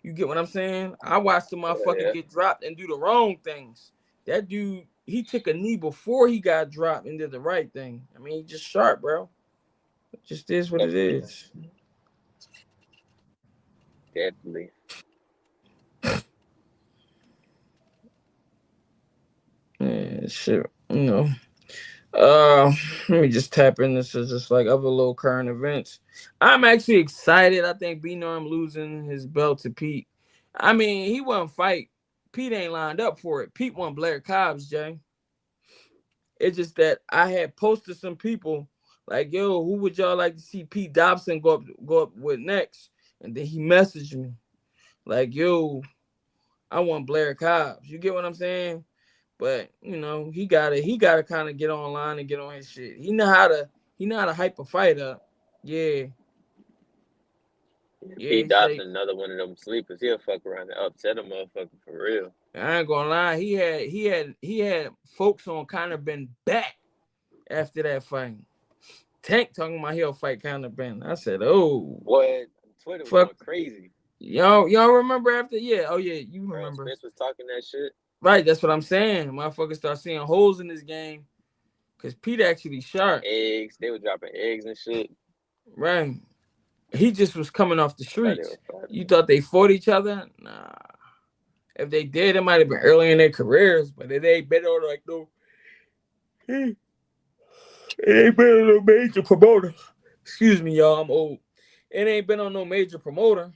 You get what I'm saying? I watched the motherfucker Yeah. get dropped and do the wrong things. That dude, he took a knee before he got dropped and did the right thing. I mean, he just sharp, bro. It just is what it Definitely. is. Definitely. Yeah, shit. Uh, Let me just tap in. This is just like other little current events. I'm actually excited. I think B Norm losing his belt to Pete. I mean, he won't fight. Pete ain't lined up for it. Pete won Blair Cobbs, Jay. It's just that I had posted some people like, yo, who would y'all like to see Pete Dobson go up with next? And then he messaged me like, yo, I want Blair Cobbs. You get what I'm saying? But he gotta kind of get online and get on his shit. He know how to hype a fight up. Yeah, Yeah, yeah. Pete He say Dobson, another one of them sleepers. He'll fuck around and upset a motherfucker for real. I ain't gonna lie. He had folks on kind of been back after that fight. Tank talking about he'll fight kind of been. I said, oh Boy, Twitter was fuck. going crazy. Y'all remember after? Yeah. Oh yeah, you Earl remember. Spence was talking that shit. Right. That's what I'm saying. Motherfuckers start seeing holes in this game because Pete actually sharp. Eggs. They were dropping eggs and shit. Right. He just was coming off the I thought they were streets. fighting. You thought they fought each other? Nah. If they did, it might have been early in their careers, but it ain't been on like no. It ain't been on no major promoter. Excuse me, y'all. I'm old. It ain't been on no major promoter.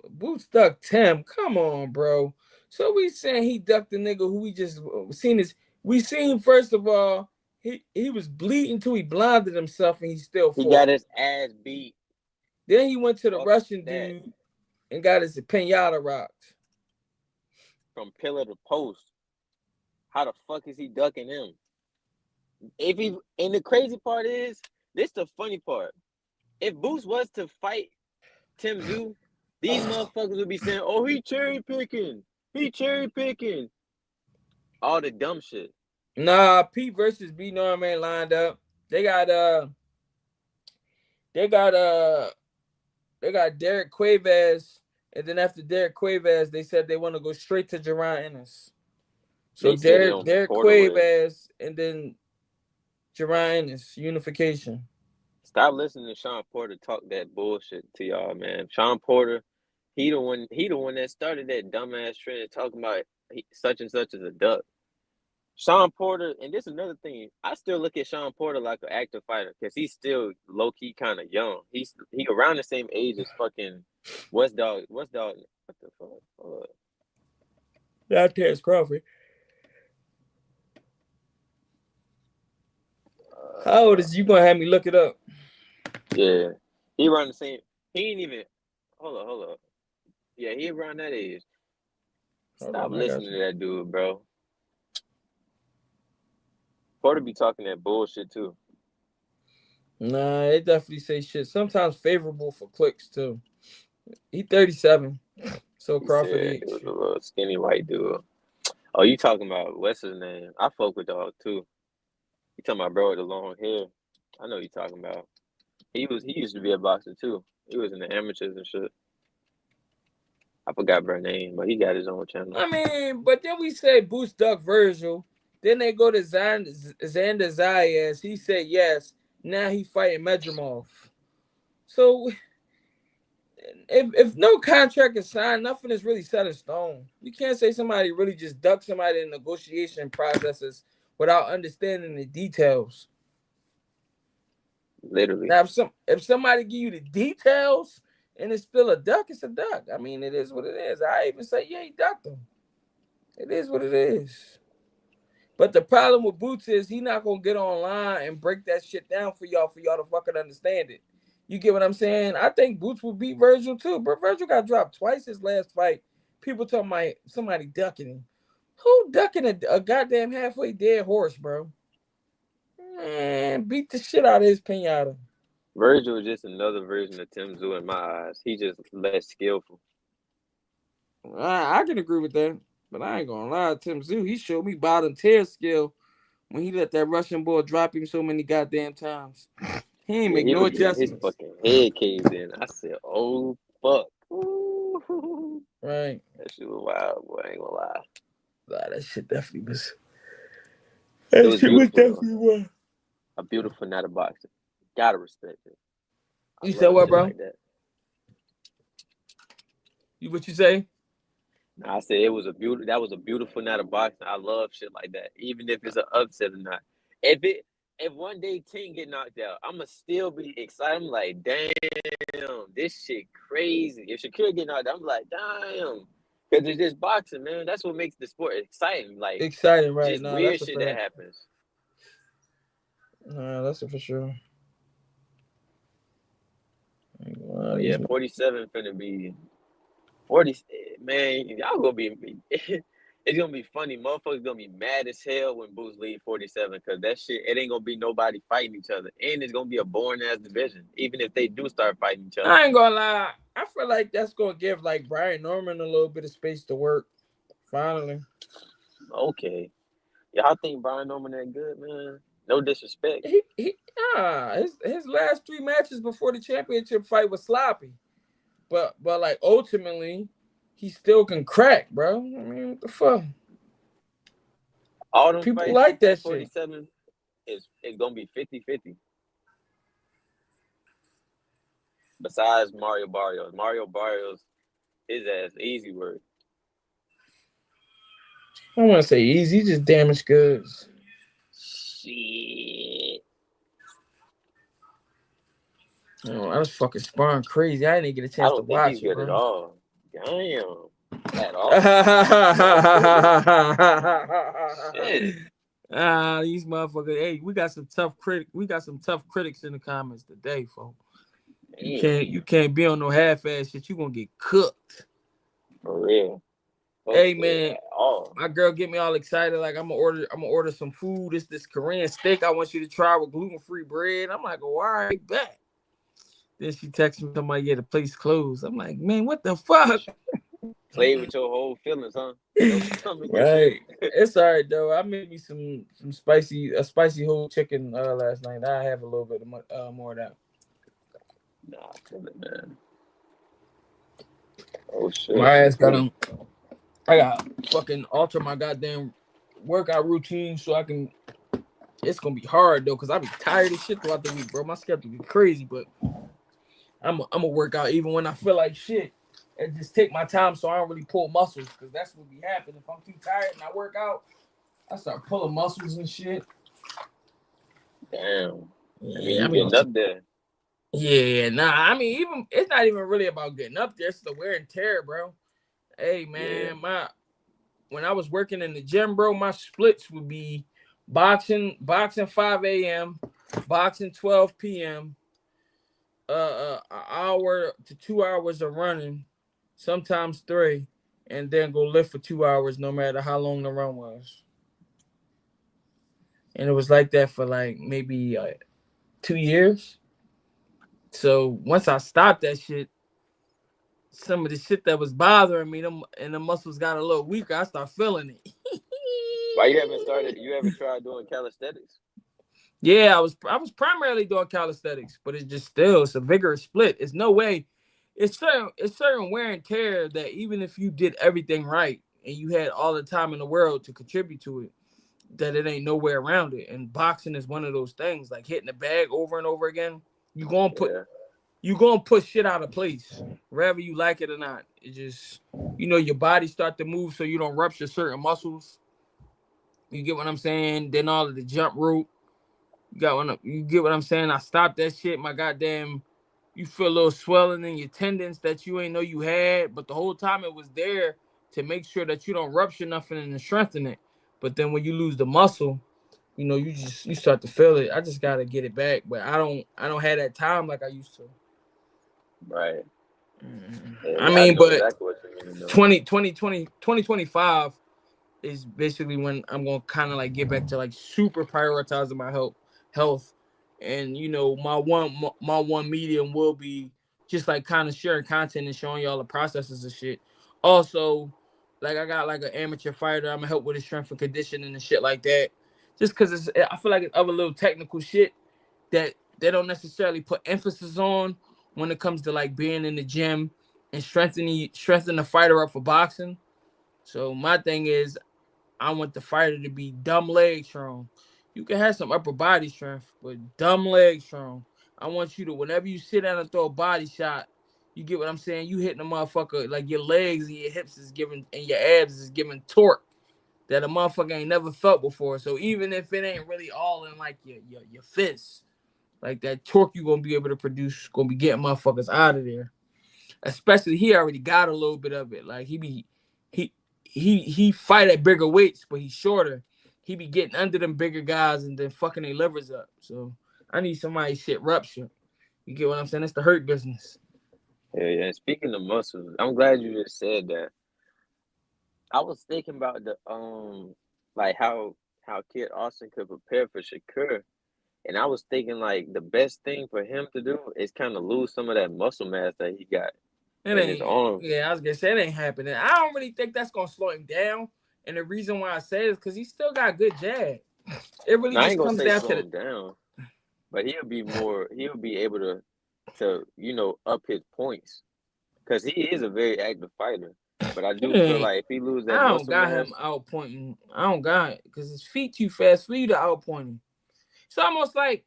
Boots ducked Tim. Come on, bro. So we saying he ducked the nigga who we just seen his. We seen first of all he was bleeding till he blinded himself and he still He got fought. his ass beat. Then he went to the Fuck Russian that. dude and got his pinata rocked. From pillar to post. How the fuck is he ducking him? If he and the crazy part is, this the funny part. If Boots was to fight Tim Zoo, these motherfuckers would be saying, "Oh, he cherry picking. He cherry picking." All the dumb shit. Nah, Pete versus B Norman lined up. They got they got they got Derek Cuevas, and then after Derek Cuevas, they said they want to go straight to Jaron Ennis. So They said it on Derek Porter way. Cuevas and then Jaron Ennis unification. Stop listening to Sean Porter talk that bullshit to y'all, man. Sean Porter, he the one. He the one that started that dumbass trend talking about such and such as a duck. Sean Porter, and this is another thing. I still look at Sean Porter like an active fighter because he's still low key kind of young. He around the same age as fucking West Dog. West Dog. What the fuck? Not Terrence Crawford. How old is you gonna have me look it up? Yeah, he around the same. He ain't even. Hold up. Yeah, he around that age. Hold Stop on, I got listening you. to that dude, bro. Porter be talking that bullshit too. Nah, they definitely say shit. Sometimes favorable for clicks too. He 37, so He Crawford said it age. was a little skinny white dude. Oh, you talking about what's his name? I fuck with dog too. You talking about bro with the long hair? I know you talking about. He used to be a boxer too. He was in the amateurs and shit. I forgot bro name, but he got his own channel. I mean, but then we say Boost Duck Virgil. Then they go to Xander Zayas. He said yes. Now he fighting Medramov. So if no contract is signed, nothing is really set in stone. You can't say somebody really just ducked somebody in negotiation processes without understanding the details. Literally. Now, if somebody give you the details and it's still a duck, it's a duck. I mean, it is what it is. I even say, yeah, he ducked him. It is what it is. But the problem with Boots is he not gonna get online and break that shit down for y'all to fucking understand it. You get what I'm saying? I think Boots will beat Virgil too, but Virgil got dropped twice his last fight. People talking about somebody ducking him. Who ducking a goddamn halfway dead horse, bro? Man, beat the shit out of his pinata. Virgil is just another version of Tim Zoo in my eyes. He's just less skillful. I can agree with that, but I ain't gonna lie. Tim Zoo, he showed me bottom tier skill when he let that Russian boy drop him so many goddamn times. He ain't Yeah, make he no was getting his adjustments. fucking head caved in. I said, "Oh fuck." Ooh. Right. That shit was wild, boy. I ain't gonna lie. Nah, that shit definitely was. It That was shit was beautiful though. definitely was. A beautiful night of boxing. Gotta respect it. I You said love what, shit bro? like that. You what you say? I said it was a beautiful. That was a beautiful night of boxing. I love shit like that, even if it's an upset or not. If one day Ting get knocked out, I'ma still be excited. I'm like, damn, this shit crazy. If Shakira get knocked out, I'm like, damn, because it's just boxing, man. That's what makes the sport exciting. Like Exciting, right? just Nah, weird that's a shit that fact. happens. Nah, that's a for sure. But yeah, 47 finna be 40. Man, y'all gonna be. It's gonna be funny. Motherfuckers gonna be mad as hell when Boots leave 47 because that shit, it ain't gonna be nobody fighting each other. And it's gonna be a boring ass division, even if they do start fighting each other. I ain't gonna lie. I feel like that's gonna give like Brian Norman a little bit of space to work. Finally, Okay. Y'all think Brian Norman that good, man? No disrespect. he his last three matches before the championship fight was sloppy, but like ultimately, he still can crack, bro. I mean, what the fuck? All them People fights like at that shit. 47 is gonna be 50-50. Besides Mario Barrios. Mario Barrios, his ass, easy work. I don't want to say easy, just damaged goods. Shit. Oh, I was fucking sparring crazy. I didn't get a I chance to don't think he's watch it, good at bro. all. Damn. At all. No. Shit. These motherfuckers. Hey, we got some tough critic. We got some tough critics in the comments today, folks. Damn. You can't be on no half ass shit. You gonna get cooked. For real. Folks Hey said man, at all. my girl get me all excited. Like I'm gonna order some food. This Korean steak I want you to try with gluten-free bread. I'm like, all right, bet. Then she texts me somebody, yeah, the place closed. I'm like, man, what the fuck? Play with your whole feelings, huh? Your stomach and shit. Right. It's all right though. I made me some spicy whole chicken last night. I have a little bit of more of that. Nah, I feel it, man. Oh shit. My ass got on. I got fucking alter my goddamn workout routine so I can. It's gonna be hard though, cause I be tired of shit throughout the week, bro. My schedule be crazy, but I'm a work out even when I feel like shit, and just take my time so I don't really pull muscles, cause that's what be happening. If I'm too tired and I work out, I start pulling muscles and shit. Damn. I mean, Yeah, I you be on getting some. up there. Yeah, nah. I mean, even it's not even really about getting up there. It's the wear and tear, bro. Hey, Yeah. man, my when I was working in the gym, bro, my splits would be boxing 5 a.m., boxing 12 p.m., an hour to 2 hours of running, sometimes three, and then go lift for 2 hours, no matter how long the run was. And it was like that for like maybe 2 years. So once I stopped that shit, some of the shit that was bothering me, them and the muscles got a little weaker. I start feeling it. Why you haven't started? You ever tried doing calisthenics? Yeah, I was primarily doing calisthenics, but it's a vigorous split. It's no way. It's certain wear and tear that even if you did everything right and you had all the time in the world to contribute to it, that it ain't nowhere around it. And boxing is one of those things, like hitting the bag over and over again. You gonna put Yeah. you gonna put shit out of place, whether you like it or not. It just your body start to move so you don't rupture certain muscles. You get what I'm saying? Then all of the jump rope. You get what I'm saying? I stopped that shit. My goddamn, you feel a little swelling in your tendons that you ain't know you had, but the whole time it was there to make sure that you don't rupture nothing and to strengthen it. But then when you lose the muscle, you start to feel it. I just gotta get it back, but I don't have that time like I used to. Right. Yeah, I I mean, know but exactly what you mean though. 2025 is basically when I'm gonna kind of like get back to like super prioritizing my health, and my one medium will be just like kind of sharing content and showing y'all the processes and shit. Also, like I got like an amateur fighter, I'm gonna help with his strength and conditioning and shit like that. Just because I feel like it's other little technical shit that they don't necessarily put emphasis on when it comes to like being in the gym and strengthening the fighter up for boxing. So my thing is I want the fighter to be dumb leg strong. You can have some upper body strength, but dumb leg strong. I want you to, whenever you sit down and throw a body shot, you get what I'm saying? You hitting the motherfucker, like your legs and your hips is giving, and your abs is giving torque that a motherfucker ain't never felt before. So even if it ain't really all in like your fists, like that torque you gonna be able to produce, gonna be getting motherfuckers out of there. Especially he already got a little bit of it. Like he he fight at bigger weights, but he's shorter. He be getting under them bigger guys and then fucking their livers up. So I need somebody shit rupture. You get what I'm saying? It's the hurt business. Yeah, yeah. Speaking of muscles, I'm glad you just said that. I was thinking about the like how Kid Austin could prepare for Shakur, and I was thinking like the best thing for him to do is kind of lose some of that muscle mass that he got It in his ain't. arm. Yeah, I was gonna say it ain't happening. I don't really think that's gonna slow him down. And the reason why I say it is because he still got good jab. It really Now, I just ain't gonna comes say down to slow the. him down, but he'll be able to up his points because he is a very active fighter. But I do feel Yeah, like if he lose that I don't muscle got him mass, outpointing. I don't got it because his feet too fast for you to outpoint him. It's almost like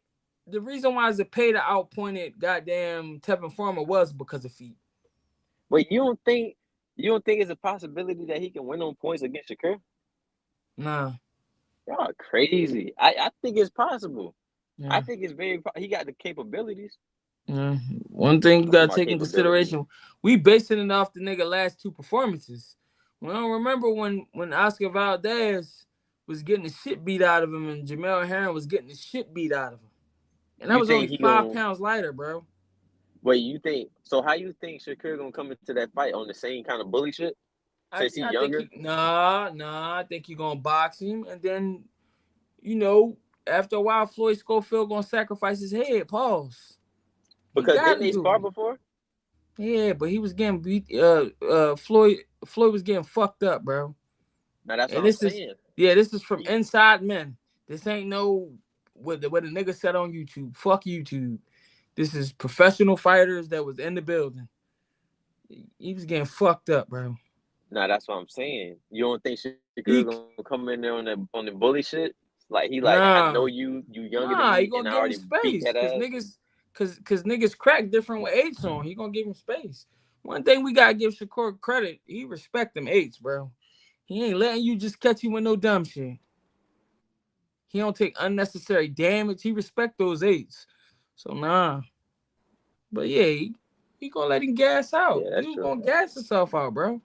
the reason why Zepeda outpointed goddamn Tevin Farmer was because of feet. but you don't think it's a possibility that he can win on points against Shakur? Nah, Y'all are crazy. I think it's possible. I yeah, think it's he got the capabilities. yeah. One thing you I'm talking gotta about take in capabilities. consideration: we basing it off the nigga last two performances. We don't remember when Oscar Valdez was getting the shit beat out of him and Jamel Herring was getting the shit beat out of him, and that You was only think he 5 pounds lighter, bro. wait, you think so how you think Shakur gonna come into that fight on the same kind of bully shit? Since he I think younger? he nah. I think he gonna box him, and then you know after a while Floyd Schofield gonna sacrifice his head. Pause. He Because got didn't to they do spar it. before? Yeah, but he was getting beat. Floyd was getting fucked up, bro. Now that's what And I'm this is saying. this is from He inside men. This ain't no what the nigga said on YouTube. Fuck YouTube. This is professional fighters that was in the building. He was getting fucked up, bro. now that's what I'm saying. You don't think Shakur He gonna come in there on the bully shit? Like he like I know nah you younger than nah. me He and gonna I give already him beat space that because ass. niggas crack different with eights on. He gonna give him space. One thing we gotta give Shakur credit. He respect them eights, bro. He ain't letting you just catch you with no dumb shit. He don't take unnecessary damage. He respect those eights. So nah. But yeah, he gonna let him gas out. Yeah, that's Dude true. gonna gas himself out, bro.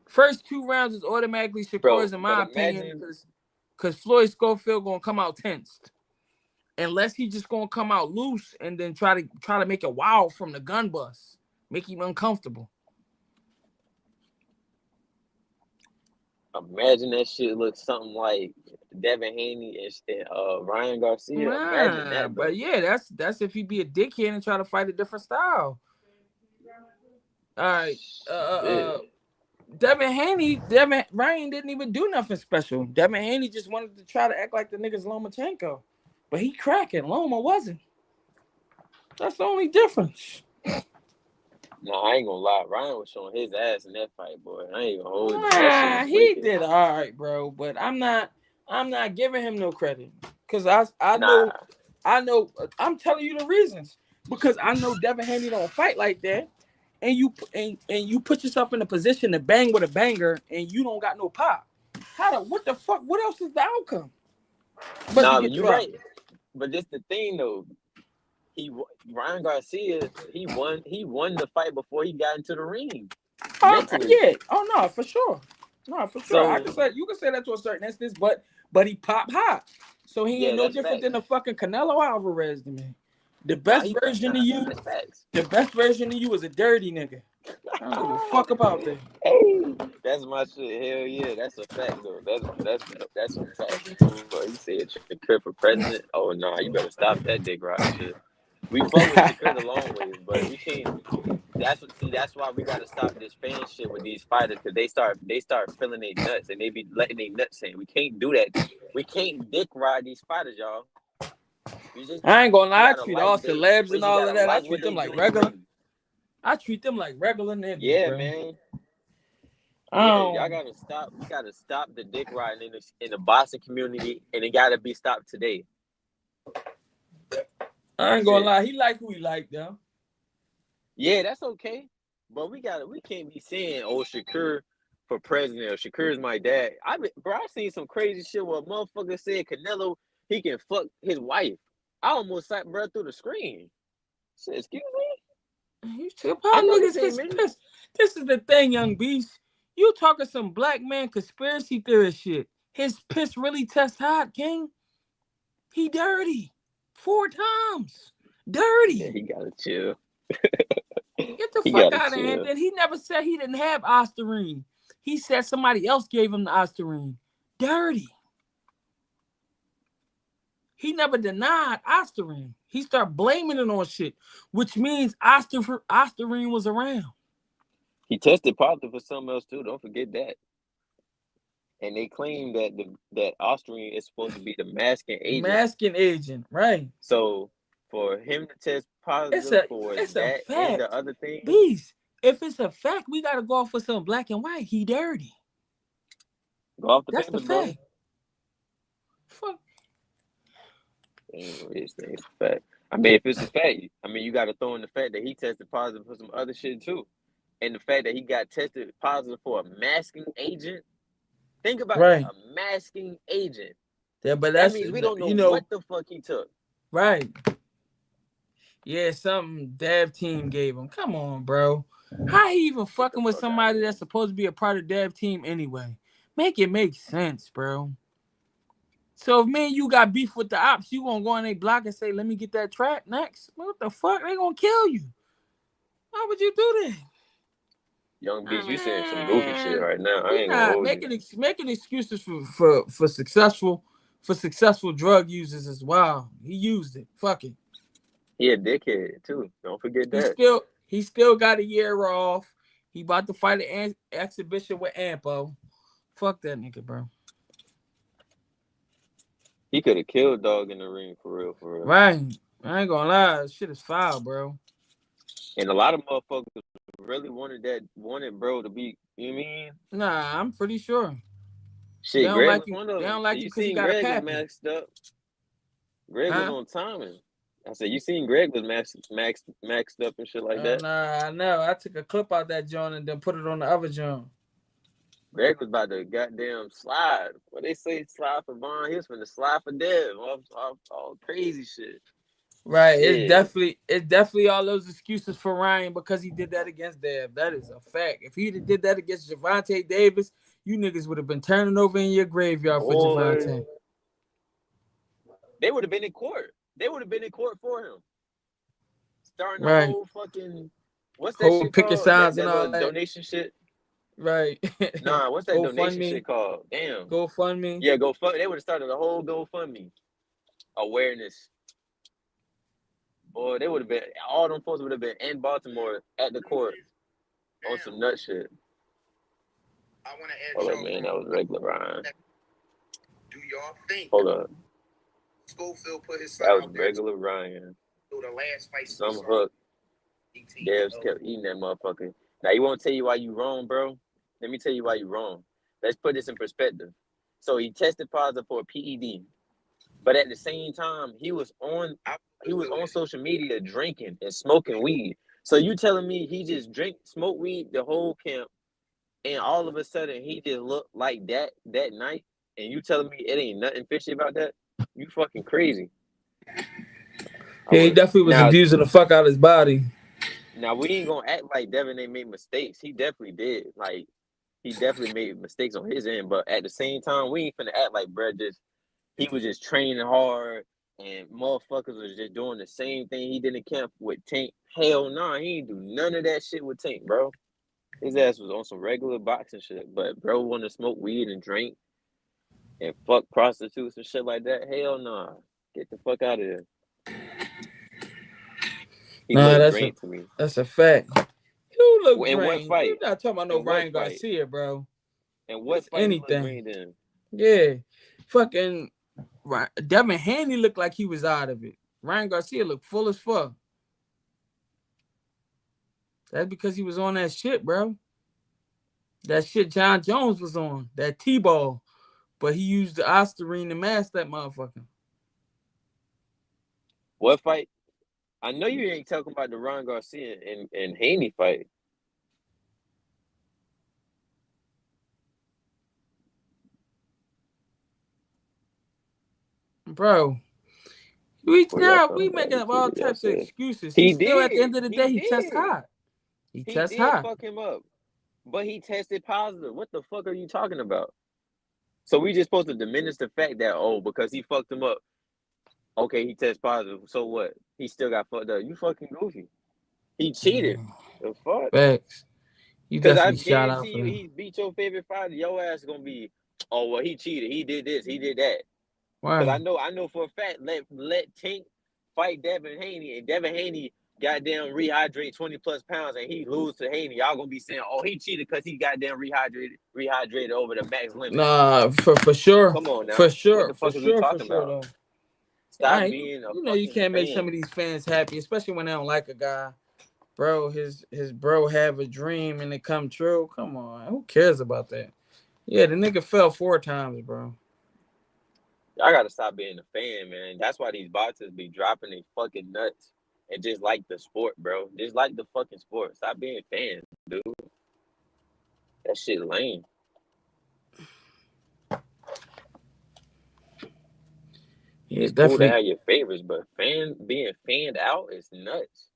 First 2 rounds is automatically Bro, Shakur's in but my opinion, imagine because Floyd Schofield gonna come out tensed. Unless he just gonna come out loose and then try to make it wild from the gun bust. Make him uncomfortable. imagine that shit looks something like Devin Haney and Ryan Garcia. Imagine Nah, that but though. yeah, that's if he be a dickhead and try to fight a different style. All right. Shit. Devin Ryan didn't even do nothing special. Devin Haney just wanted to try to act like the nigga's Lomachenko. But he cracking. Loma wasn't. That's the only difference. Nah, I ain't gonna lie. Ryan was showing his ass in that fight, boy. I ain't gonna hold you. That shit Nah, was he wicked. did all right, bro. But I'm not giving him no credit. Cause I Nah, know I'm telling you the reasons. Because I know Devin Haney don't fight like that. And you put yourself in a position to bang with a banger and you don't got no pop. What the fuck? What else is the outcome? But to nah, get you dropped. right. But this the thing though. Ryan Garcia. He won the fight before he got into the ring mentally. Yeah. Oh no, for sure. No, for sure. I So can say you can say that to a certain instance, but but he pop hot. So he ain't Yeah, no that's different facts. than the fucking Canelo Alvarez to me. The Nah, best version of nah, you, that's facts. the best version of you is a dirty nigga. I don't give a fuck about that. Hey, that's my shit. Hell yeah, that's a fact though. That's a fact. But he said Shakur for president. Oh nah, you better stop that dick riding shit. We fuck with Shakur the long ways, but we can't. That's why we gotta stop this fan shit with these fighters because they start feeling they nuts and they be letting they nuts in. We can't do that. We can't dick ride these fighters, y'all. We just I ain't gotta gonna lie, I like treat all celebs we and just all gotta of that. I like what treat them they like do and regular. breathe. I treat them like regular niggas, Yeah, bro. man. Yeah, y'all Um, gotta stop. We gotta stop the dick riding in the boxing community, and it gotta be stopped today. I ain't gonna Shit. lie, he like who he like though. Yeah, that's okay. But we can't be saying, "Oh, Shakur for president," or "Shakur's my dad." I seen some crazy shit where a motherfucker said Canelo he can fuck his wife. I almost sat bro through the screen. Said, "Excuse me." You tip I how know niggas this ain't his me. piss. This is the thing, young beast. You talking some black man conspiracy theorist shit. His piss really test hot, King. He dirty. 4 times. Yeah, Dirty. he gotta chill. Get the He fuck gotta out of here. chill. Then he never said he didn't have Ostarine. He said somebody else gave him the Ostarine. Dirty. He never denied Ostarine. He started blaming it on shit, which means Ostarine was around. He tested positive for something else too. Don't forget that. And they claim that that Austrian is supposed to be the masking agent. Masking agent, right? So for him to test It's positive a for it's a that and the fact. other thing, Beast. If it's a fact, we gotta go off with some black and white. He dirty. go off the That's the papers, bro. fact. Fuck. It's a fact. I mean, if it's a fact, I mean, you got to throw in the fact that he tested positive for some other shit too, and the fact that he got tested positive for a masking agent. Think about that, Right. a masking agent. Yeah, but That that's means we don't know you what know, the fuck he took. right. Yeah, something dev team gave him. Come on, bro. How he even Get the fucking with fuck out of somebody here. that's supposed to be a part of dev team anyway? Make it make sense, bro. So if me and you got beef with the ops, you gonna go on their block and say, "Let me get that track next." What the fuck? They gonna kill you. Why would you do that? Young I Beast, you saying some goofy shit mean, right now. I we ain't gonna not hold you. making excuses for successful drug users as well. He used it. Fuck it. He a dickhead too. Don't forget He that. still he still got a year off. He about to fight an exhibition with Ampo. Fuck that nigga, bro. He could have killed Dog in the ring for real, for real. Right. I ain't gonna lie. Shit is foul, bro. And a lot of motherfuckers really wanted bro to be. You know what I mean? Nah, I'm pretty sure. They Shit, don't Greg like was you. one of They them. don't So like you you because he seen got a Greg was pappy. maxed up. Greg was Huh? on timing. I said you seen Greg was maxed up and shit like that. Nah, I know. I took a clip out that joint and then put it on the other joint. Greg was about to goddamn slide. What they say, slide for Vaughn. He was finna slide for Dev. All crazy shit. Right. Yeah. It's definitely all those excuses for Ryan because he did that against Dev. That is a fact. If he did that against Javante Davis, you niggas would have been turning over in your graveyard for Boy, Javante. they would have been in court. They would have been in court for him. Starting the Right. whole fucking what's that Whole shit picket called? That signs and that all little that. donation shit? Right. Nah, what's that donation GoFundMe. shit called? Damn. GoFundMe. Yeah, GoFundMe. They would have started a whole GoFundMe awareness. Boy, they would have been all them folks would have been in Baltimore at the court on some nut shit. Hold up, man. That was regular Ryan. Do y'all think Hold up. Schofield put his son That was out there regular Ryan. through the last fight? Some hook. Devs kept eating that motherfucker. Now, he won't tell you why you wrong, bro. Let me tell you why you wrong. Let's put this in perspective. So he tested positive for a PED, but at the same time, he was on social media drinking and smoking weed. So you telling me he just smoke weed the whole camp, and all of a sudden he just looked like that night, and you telling me it ain't nothing fishy about that? You fucking crazy. Yeah, he definitely was Now, abusing the fuck out of his body. we ain't gonna act like Devin ain't made mistakes. He definitely did. Like, He definitely made mistakes on his end, but at the same time, we ain't finna act like bruh he was just training hard and motherfuckers was just doing the same thing he did in camp with Tank. Hell nah, he ain't do none of that shit with Tank, bro. His ass was on some regular boxing shit, but bro wanted to smoke weed and drink and fuck prostitutes and shit like that. Hell nah. Get the fuck out of there. He Nah, looked drained to me. that's a fact. You look In what drained. You fight? not talking about no In what Ryan fight? Garcia, bro. In what It's fight he looked anything. drained in? Yeah. Fucking Devin Haney looked like he was out of it. Ryan Garcia looked full as fuck. That's because he was on that shit, bro. That shit John Jones was on. That T-ball. But he used the Ostarine to mask that motherfucker. What fight? I know you ain't talking about the Ron Garcia and Haney fight. Bro. We making up all types of excuses. He still at the end of the day, he tests hot. He He tests did hot. fuck him up. But he tested positive. What the fuck are you talking about? So we just supposed to diminish the fact that, oh, because he fucked him up, okay, he tested positive. So what? He still got fucked up. You fucking goofy. He cheated. The fuck? Facts. You Because I definitely shot out guarantee for you, that. he beat your favorite fighter. Your ass is gonna be, oh well, he cheated. He did this. He did that. Because Why? I know for a fact. Let Tank fight Devin Haney, and Devin Haney goddamn rehydrate 20+ pounds, and he lose to Haney. Y'all gonna be saying, oh, he cheated because he goddamn rehydrated over the max limit. Nah, for sure. Come on For now. What sure. the For fuck is we sure. For talking sure about? though. Stop being a You know you fucking can't make some fan. of these fans happy, especially when they don't like a guy. Bro, his bro have a dream and it come true. Come on. Who cares about that? Yeah, the nigga fell 4 times, bro. Y'all gotta stop being a fan, man. That's why these boxers be dropping their fucking nuts and just like the sport, bro. Just like the fucking sport. Stop being fans, dude. That shit lame. Yeah, It's cool to definitely. have your favorites, but being fanned out is nuts.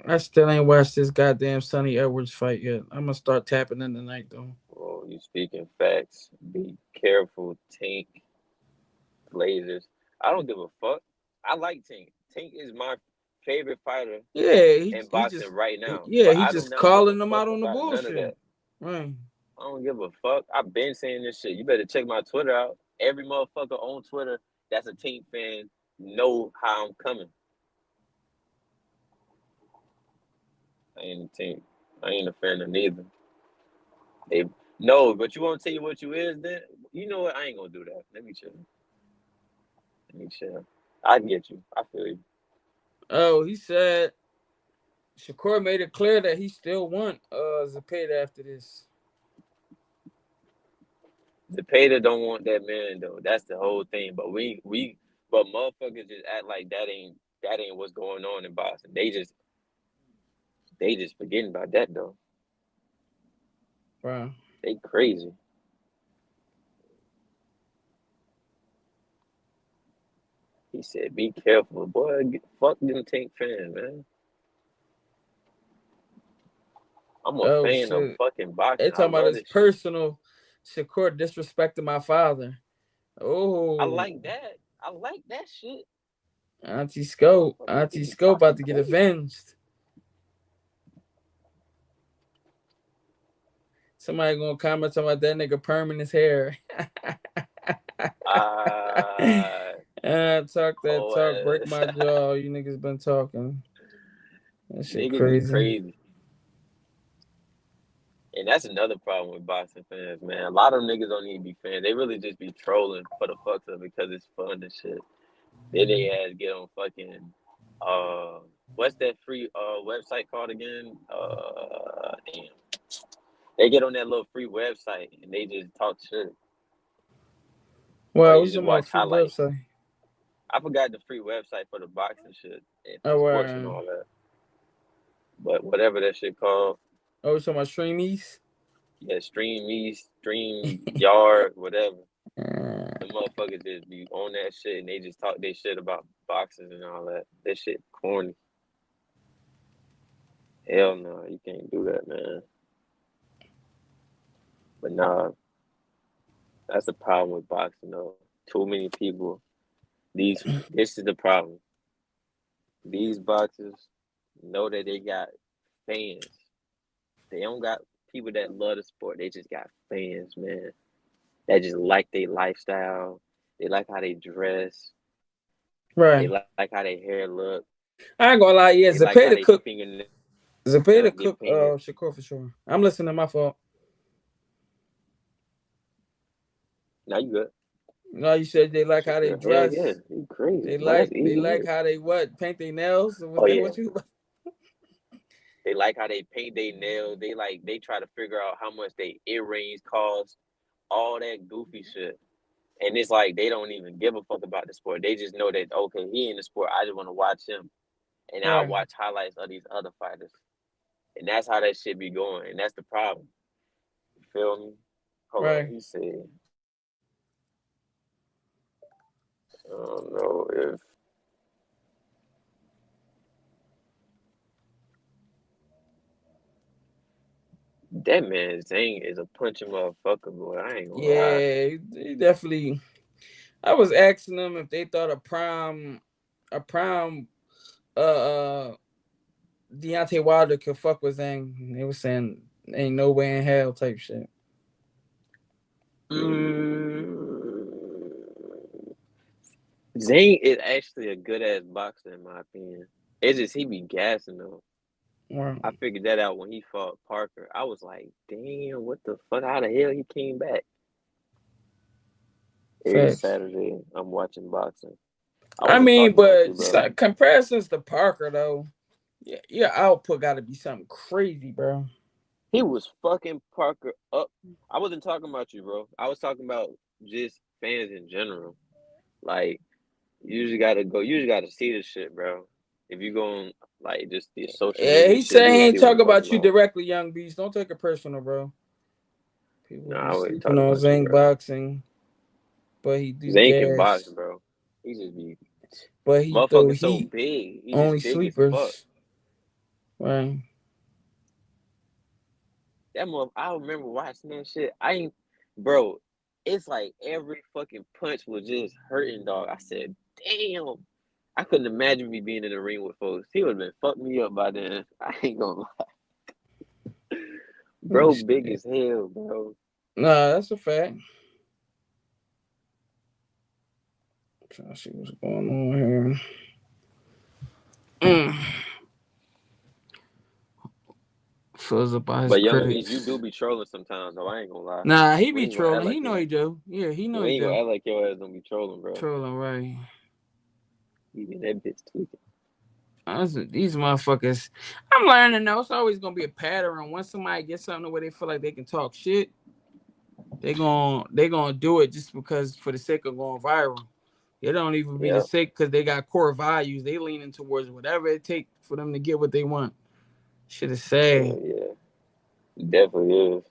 I still ain't watched this goddamn Sonny Edwards fight yet. I'm gonna start tapping in tonight though. Oh, you speaking facts. Be careful, Tank Blazers. I don't give a fuck. I like Tank. Tank is my favorite fighter Yeah, in he boxing just right now. yeah, But he I do just not give a calling them fuck out on the about none of that. bullshit. Right. I don't give a fuck. I've been saying this shit. You better check my Twitter out. Every motherfucker on Twitter that's a Tank fan know how I'm coming. I ain't a Tank. I ain't a fan of neither. They no, but you want to tell you what you is then? You know what? I ain't gonna do that. Let me chill. Let me chill. I get you. I feel you. Oh, he said Shakur made it clear that he still want Zepeda after this. The Pater don't want that man though. That's the whole thing. But but motherfuckers just act like that ain't what's going on in Boston. They just forgetting about that though. Wow. They crazy. He said, "Be careful, boy. Fuck them Tank fans, man. I'm a Oh fan of shit. fucking They boxing. I talking about love his this shit. personal Shakur disrespecting my father. I Oh, like that. I like that shit. Motherfuckers Auntie be Scope about talking to get crazy. avenged. Somebody gonna comment about that nigga perming his hair. Uh, Talk that talk, break oh, my jaw. You niggas been talking. That shit niggas is crazy. crazy. And that's another problem with boxing fans, man. A lot of them niggas don't need to be fans. They really just be trolling for the fucks of it because it's fun and shit. Then they ass get on fucking what's that free website called again? Damn. They get on that little free website and they just talk shit. Or Well, they we just talking watch about free highlights. website. I forgot the free website for the boxing shit and for Oh, sports and all that. But whatever that shit called, we talking about streamies. yeah, Stream East, Stream Yard, whatever. Uh, The motherfuckers just be on that shit and they just talk their shit about boxers and all that. That shit corny. Hell no, you can't do that, man. But nah, that's the problem with boxing though. Too many people. This is the problem. These boxers know that they got fans. They don't got people that love the sport. They just got fans, man. That just like their lifestyle. They like how they dress. They Right. like how their hair look. I ain't gonna lie. They Yeah, like how their Zapata cook. fingernails get painted. Zapata cook. Shakur for sure. I'm listening. My fault. Now you good. No, you said they like how they Shakur, hell yeah. dress. You crazy. They Bro, that's like easy work. how they what paint their nails. Was Oh that yeah. what you? They like how they paint their nails. They try to figure out how much they earrings cost. All that goofy shit. And it's like they don't even give a fuck about the sport. They just know that okay, he in the sport. I just want to watch him, and I Right. watch highlights of these other fighters, and that's how that shit be going. And that's the problem. You feel me? Hold on. Right. He said, I don't know if that man Zane is a punching motherfucker, boy. I ain't gonna lie. Yeah, he definitely. I was asking them if they thought a prime, Deontay Wilder could fuck with Zhang. They were saying ain't no way in hell type shit. Mm, Zane is actually a good ass boxer in my opinion. It's just he be gassing though. Right. I figured that out when he fought Parker. I was like, damn, what the fuck? How the hell he came back? Every Facts. Saturday, I'm watching boxing. I I wasn't mean, talking about but you, it's bro. like comparisons to Parker though. Yeah, your output got to be something crazy, bro. He was fucking Parker up. I wasn't talking about you, bro. I was talking about just fans in general. Like, you just gotta go. You just gotta see this shit, bro. If you go on, like, just the social Yeah, media he shit, said you he will ain't see what talk I'm talking about you about. directly, young beast. Don't take it personal, bro. People No, be I wasn't sleeping talking on about you, Zang bro. boxing, but he do Zane can box, gas. bro. He just be But he throw motherfucker so heat big. He only just big as fuck. sleepers. Right. That mother, I remember watching that shit. I ain't, bro. It's like every fucking punch was just hurting, dog. I said, damn. I couldn't imagine me being in the ring with folks. He would have been fucked me up by then. I ain't gonna lie. Let me Bro, big see. as hell, bro. Nah, that's a fact. Trying to see what's going on here. Mm. Feels about his But Young Beast, you critics. do be trolling sometimes, though. I ain't gonna lie. Nah, he We be ain't gonna act trolling. He like know you. he do. Yeah, he know We he ain't gonna do. act like your ass don't be trolling, bro. Trolling, right. Even that bitch tweaking. These motherfuckers. I'm learning though. It's always gonna be a pattern. Once somebody gets something where they feel like they can talk shit, they gonna do it just because for the sake of going viral. It don't even be the Yeah, sake because they got core values. They leaning towards whatever it takes for them to get what they want. Shit is sad. yeah. Definitely is.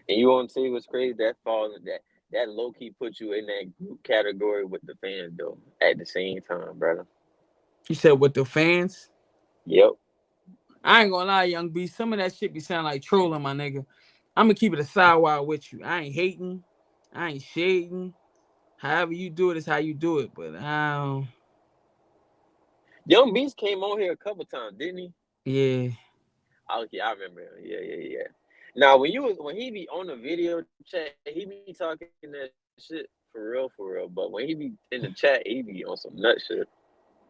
And you want to see what's crazy? That low key put you in that group category with the fans though. At the same time, brother. You said with the fans. Yep. I ain't gonna lie, young B. Some of that shit be sound like trolling, my nigga. I'm gonna keep it a sidewise with you. I ain't hating. I ain't shading. However you do it is how you do it. But Young Beast came on here a couple times, didn't he? yeah. Oh, yeah, I remember him. Yeah. Now when he be on the video chat, he be talking that shit for real. But when he be in the chat, he be on some nut shit.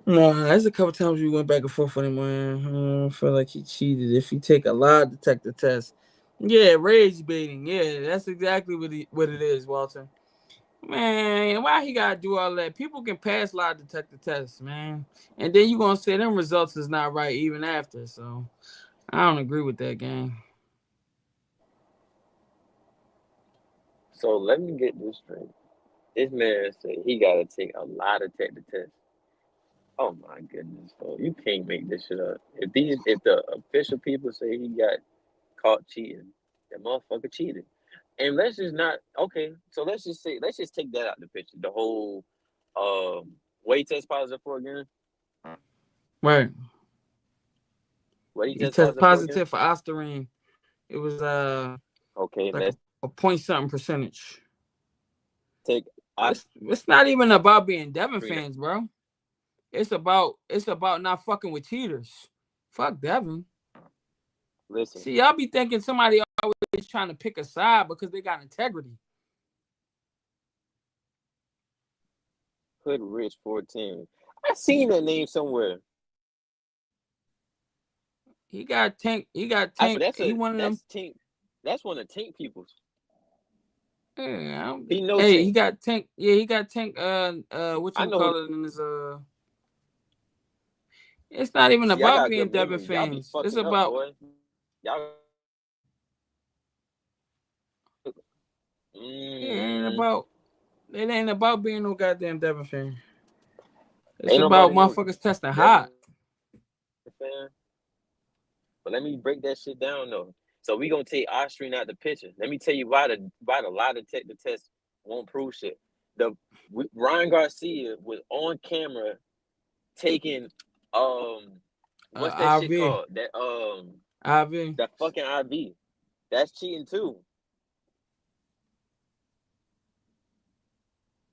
No, there's a couple times we went back and forth with him, man. I feel like he cheated. If he take a lie detector test, yeah, rage baiting. Yeah, that's exactly what it is, Walter. Man, why he gotta do all that? People can pass lie detector tests, man, and then you gonna say them results is not right even after. So I don't agree with that, gang. So let me get this straight. This man said he gotta take a lie detector test. Oh my goodness, bro. You can't make this shit up. If the official people say he got caught cheating, that motherfucker cheated. And let's just not okay, so let's just take that out the picture. The whole what he test positive for again? Right? What he He test tested positive for again? positive for ostarine. It was Okay, like a a point something percentage. Take It's not even about being Devin Austria. fans, bro. It's about not fucking with cheaters. Fuck Devin. Listen, See, y'all be thinking somebody always trying to pick a side because they got integrity. Hood Rich 14. I seen that name somewhere. He got Tank. He one of them. That's Tank. That's one of Tank people's. Yeah, He know hey, he Tank. got Tank. Yeah, he got Tank. What I you know. call it in his It's not even See, I about got being good Devin memory. Y'all be fans. It's fucking up, about boy. Y'all. it ain't about being no goddamn Devin fan. It's Ain't about nobody no motherfuckers testing Devin hot. fan. But let me break that shit down though. So we gonna take Austrian out the picture. Let me tell you why the lie detector test won't prove shit. Ryan Garcia was on camera taking what's that shit IV. called? IV. That fucking IV. That's cheating too.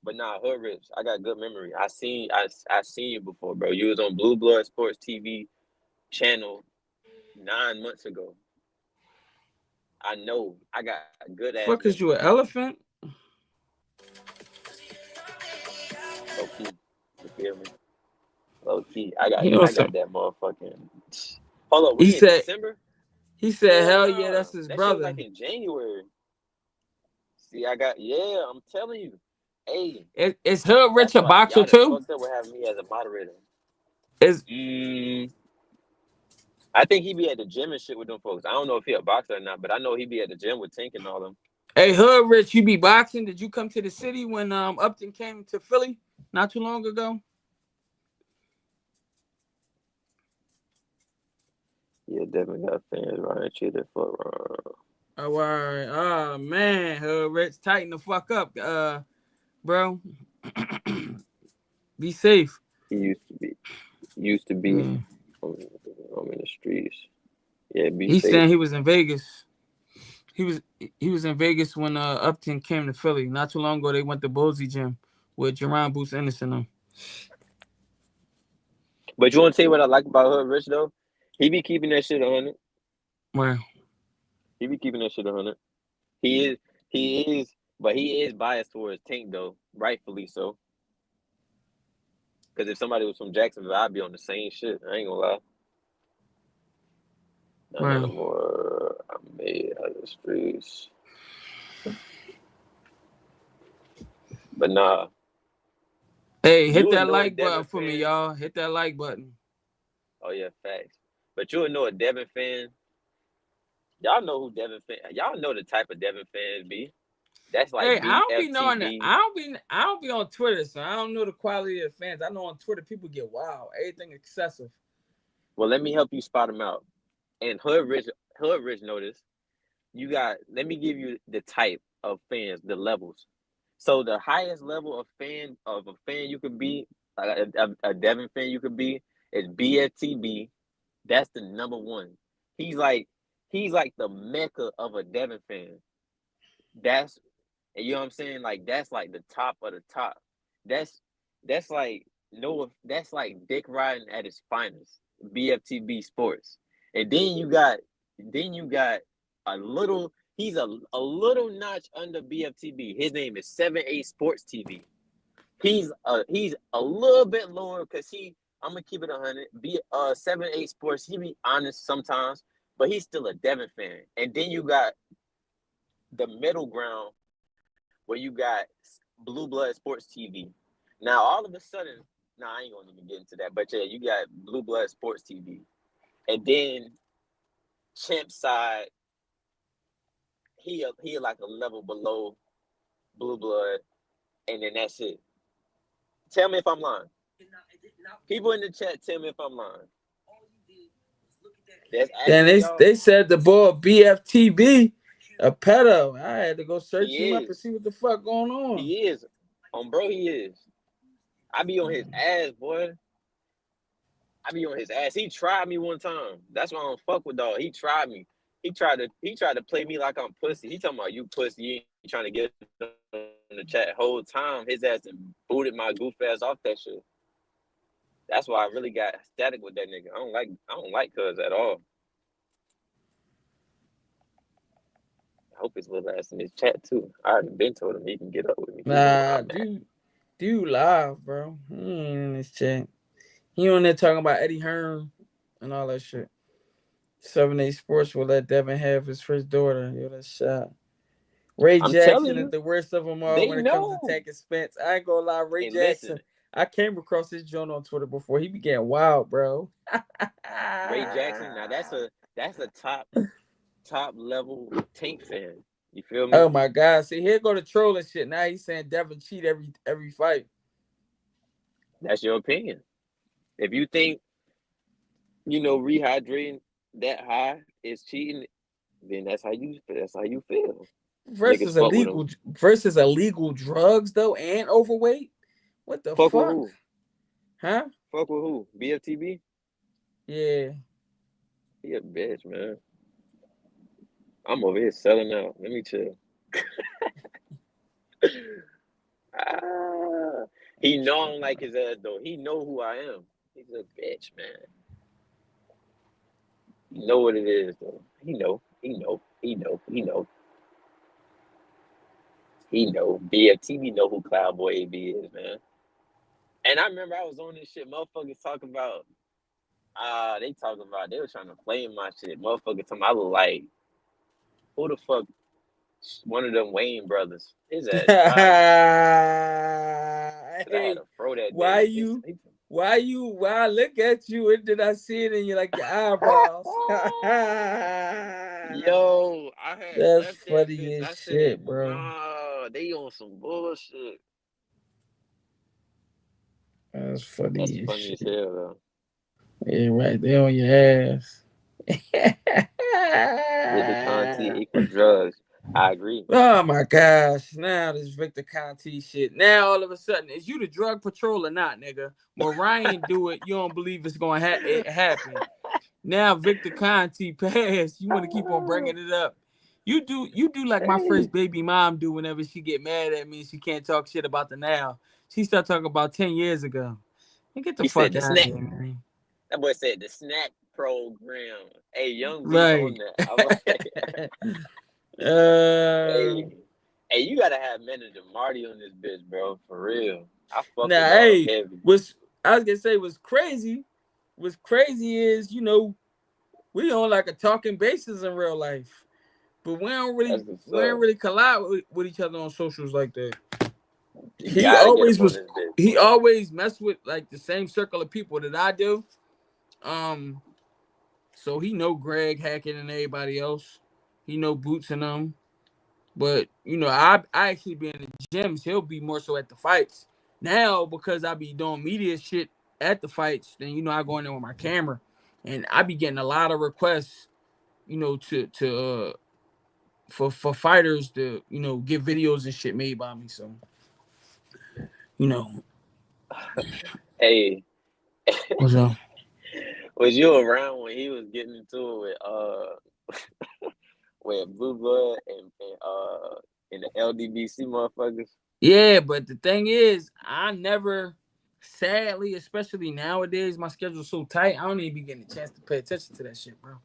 But nah, Hood Rich, I got good memory. I seen you before, bro. You was on Blue Blood Sports TV channel 9 months ago. I know. I got good ass Fuck is memory. you, an elephant? Low key. You feel me? Low key. I got He on some. that motherfucking. Hold up, He we in said. December? He said, Hell "Hell yeah, no. that's his That shit was brother." like in January. See, I'm telling you. Hey, Is Hood Rich that's a why boxer y'all done too? fucked up with having me as a moderator. Is I think he be at the gym and shit with them folks. I don't know if he a boxer or not, but I know he be at the gym with Tink and all them. Hey Hood Rich, you be boxing? Did you come to the city when Upton came to Philly not too long ago? Yeah, definitely got fans running cheated for Oh, all right. Oh man, Hood Rich, tighten the fuck up, bro. Be safe. He used to be Mm. I'm in the streets. Yeah, be He safe. saying he was in Vegas. He was in Vegas when Upton came to Philly not too long ago. They went to Bosey Gym with Jaron, Bouts, Ennis and them. But you want to tell you what I like about Hood Rich though? He be keeping that shit 100. Wow. He be keeping that shit 100. He is, but he is biased towards Tank though, rightfully so. Because if somebody was from Jacksonville, I'd be on the same shit. I ain't gonna lie. None Wow. more. I made out of the streets. But nah, Hey, hit you would that know a like button Devin for me, fan. y'all. Hit that like button. Oh yeah, facts. But you would know a Devin fan. Y'all know who Devin fan. Y'all know the type of Devin fans be. That's Hey, like I don't be knowing that. BFTB. I don't be on Twitter, so I don't know the quality of the fans. I know on Twitter people get wild. Everything excessive. Well, let me help you spot them out. And Hood Rich notice. You got. Let me give you the type of fans, the levels. So the highest level of a fan you could be, like a Devin fan you could be, is BFTB. That's the number one. He's like he's like the mecca of a Devin fan. That's you know what I'm saying? Like that's like the top of the top. That's that's like no that's like dick riding at its finest. BFTB Sports. And then you got a little he's a little notch under BFTB. His name is 7-8 Sports TV. He's a little bit lower because I'm gonna keep it 100. Be 7-8 Sports. He be honest sometimes, but he's still a Devin fan. And then you got the middle ground where you got Blue Blood Sports TV. Now all of a sudden, I ain't gonna even get into that, but yeah, you got Blue Blood Sports TV, and then Champ side, he like a level below Blue Blood, and then that's it. Tell me if I'm lying. People in the chat, tell me if I'm lying. That's Then actually y'all. they said the boy BFTB a pedo. I had to go search He him up and is. see what the fuck going on. He is. Bro, he is. I be on his ass, boy. I be on his ass. He tried me one time. That's why I don't fuck with dog. He tried me. he tried to play me like I'm pussy. He talking about you pussy. You ain't trying to get on the chat whole time. His ass and booted my goof ass off that shit. That's why I really got static with that nigga. I don't like Cuz at all. I hope his little ass in his chat too. I already been told him he can get up with me. He know where Nah, I'm at. do live, bro. He ain't in this chat. He on there talking about Eddie Hearn and all that shit. 7 8 Sports will let Devin have his first daughter. Yo, that's shot. Ray I'm telling Jackson is you, the worst of them all they when it comes to know. taking Spence. I ain't gonna lie, Ray And listen, Jackson. I came across this joint on Twitter before. He began wild, bro. Ray Jackson. Now that's a top level Tank fan. You feel me? Oh my god! See, here go the trolling shit. Now he's saying Devin cheat every fight. That's your opinion. If you think rehydrating that high is cheating, then that's how you feel. Niggas fuck with him. Versus illegal drugs though and overweight. What the Fuck with fuck? who? Huh? Fuck with who? BFTB? Yeah. He a bitch, man. I'm over here selling out. Let me chill. Ah, he know I don't like his ass though. He know who I am. He's a bitch, man. He know what it is though. He know. He know. He know. He know. He know. BFTB know who Cloud Boy AB is, man. And I remember I was on this shit. Motherfuckers talking about. They were trying to play my shit. Motherfuckers talking. I look like who the fuck? One of them Wayne brothers. His ass tried. Cause I had Hey, a fro that why day. you why I look at you and then I see it in you like your eyebrows. Yo, I had That's left that funny bitch. as I said, shit, bro. nah, they on some bullshit. That's That's funny as funny as shit. hell, though. Yeah, right there on your ass. With the content equal drugs. I agree. Oh my gosh. Now this Victor Conti shit. Now all of a sudden, is you the drug patrol or not, nigga? When Ryan do it, you don't believe it's gonna it happen. Now Victor Conti passed. You want to keep on bringing it up. You do like my Hey, first baby mom do whenever she get mad at me and she can't talk shit about the now. She start talking about 10 years ago. Man, get the he said fuck the out of snack. here, man. That boy said the snack program. Hey, Young B Right. on that. I'm like, uh hey, hey, you gotta have manager Marty on this bitch, bro. For real. I fuck with Now, dog hey, heavy. was I was gonna say what's crazy. What's crazy is we on like a talking basis in real life, but That's what's we don't up. really collide with each other on socials like that. You He gotta get always up on was this bitch, he bro. always messed with like the same circle of people that I do. Um, so he know Greg Hackett and everybody else. He know Boots and them. But I actually be in the gyms. He'll be more so at the fights now because I be doing media shit at the fights. Then I go in there with my camera, and I be getting a lot of requests. For fighters to get videos and shit made by me. So you know Hey, what's up? was you around when he was getting into it with Blue Blood and the LDBC motherfuckers? Yeah, but the thing is, I never. Sadly, especially nowadays, my schedule's so tight. I don't even be getting a chance to pay attention to that shit, bro.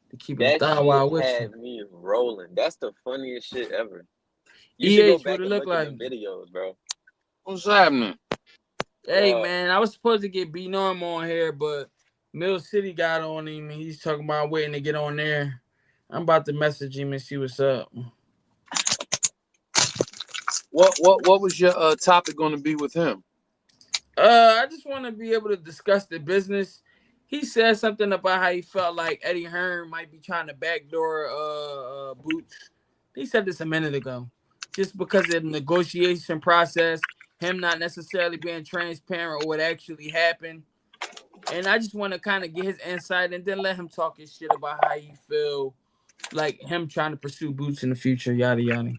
To keep it a That thou shit wild with you. had me rolling. That's the funniest shit ever. You should go EH, what back it and look look at like? them videos, bro. What's happening? Hey Yeah, man, I was supposed to get B Norm on here, but Mill City got on him and he's talking about waiting to get on there. I'm about to message him and see what's up. What was your topic going to be with him? I just want to be able to discuss the business. He said something about how he felt like Eddie Hearn might be trying to backdoor Boots. He said this a minute ago. Just because of the negotiation process, him not necessarily being transparent or what actually happened. And I just want to kind of get his insight and then let him talk his shit about how he feel like him trying to pursue Boots in the future, yada yada.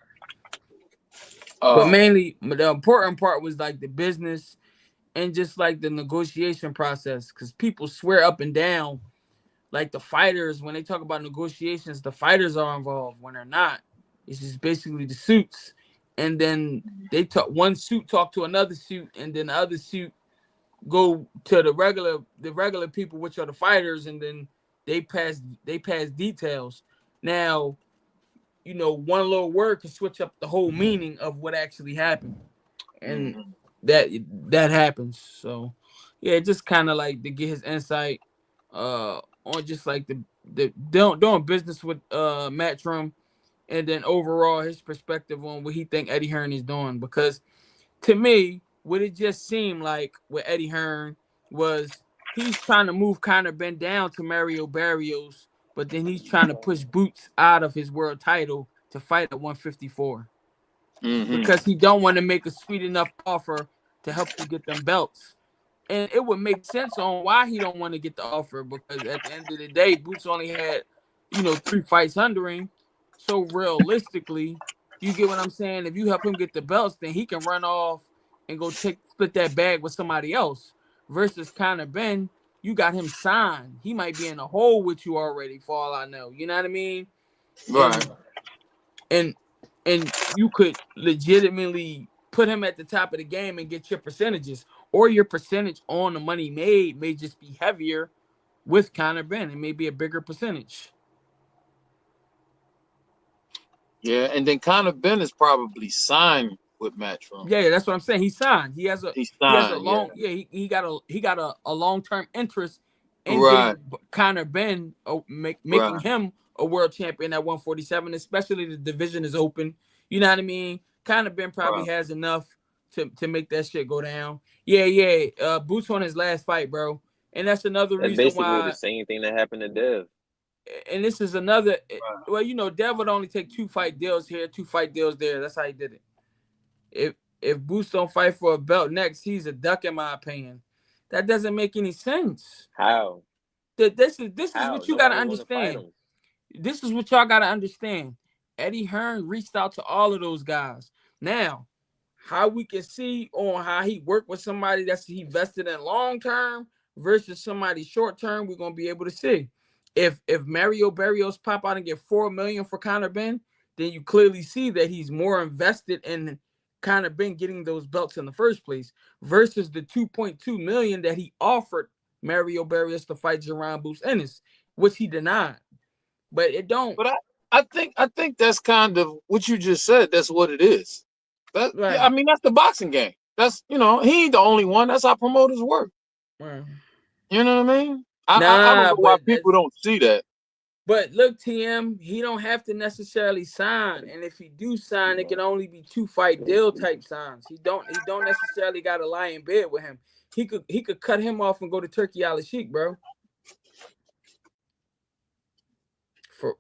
But Uh, mainly, the important part was like the business and just like the negotiation process, because people swear up and down like the fighters, when they talk about negotiations, the fighters are involved. When they're not, it's just basically the suits. And then they talk, one suit talk to another suit, and then the other suit go to the regular people, which are the fighters, and then they pass details. Now, one little word can switch up the whole meaning of what actually happened, and Mm-hmm. that happens. So, yeah, just kind of like to get his insight on just like the doing business with Matchroom, and then overall his perspective on what he think Eddie Hearn is doing. Because to me, what it just seemed like with Eddie Hearn was he's trying to move Conor Ben down to Mario Barrios, but then he's trying to push Boots out of his world title to fight at 154 Mm-hmm. because he don't want to make a sweet enough offer to help you get them belts. And it would make sense on why he don't want to get the offer, because at the end of the day, Boots only had, 3 fights under him. So realistically, you get what I'm saying? If you help him get the belts, then he can run off and go split that bag with somebody else. Versus Conor Ben, you got him signed. He might be in a hole with you already, for all I know. You know what I mean? Right. And and and you could legitimately put him at the top of the game and get your percentages, or your percentage on the money made may just be heavier with Conor Ben. It may be a bigger percentage. Yeah, and then Conor Ben is probably signed with Matchroom. Yeah, that's what I'm saying. He signed. He's He has a signed, yeah. long, yeah, he got a long-term interest in Right, getting Conor Ben, making right. him a world champion at 147, especially the division is open. You know what I mean? Conor Ben probably Right. has enough to make that shit go down. Yeah, yeah. Boots on his last fight, bro. And that's another That's reason basically the why, same thing that happened to Dev. and this is another, Right. well, Dev would only take 2 fight deals here, 2 fight deals there. That's how he did it. If if Boots don't fight for a belt next, he's a duck in my opinion. That doesn't make any sense. How? This is How? what you gotta Nobody want to fight understand. him. This is what y'all gotta understand. Eddie Hearn reached out to all of those guys. Now, how we can see on how he worked with somebody that's he vested in long term versus somebody short term, we're gonna be able to see. If Mario Barrios pop out and get 4 million for Conor Ben, then you clearly see that he's more invested in Conor Ben getting those belts in the first place versus the 2.2 million that he offered Mario Barrios to fight Jaron Boots Ennis, which he denied. But it don't. But I think that's kind of what you just said. That's what it is. That yeah, I Right. mean that's the boxing game. That's he ain't the only one. That's how promoters work. Right. You know what I mean? I don't Nah, know why but people that's don't see that. but look, TM, he don't have to necessarily sign, and if he do sign, it can only be 2 fight deal type signs. He don't necessarily got to lie in bed with him. He could cut him off and go to Turkey Al Sheik, bro.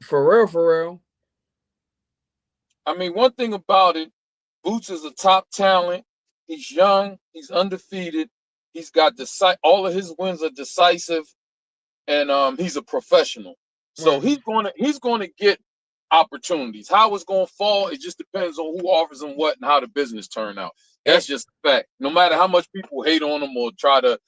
For real, for real. I mean, one thing about it, Boots is a top talent. He's young. He's undefeated. He's got all of his wins are decisive, and he's a professional. So Right. he's gonna get opportunities. How it's gonna fall, it just depends on who offers him what and how the business turn out. And, That's just a fact. No matter how much people hate on him or try to,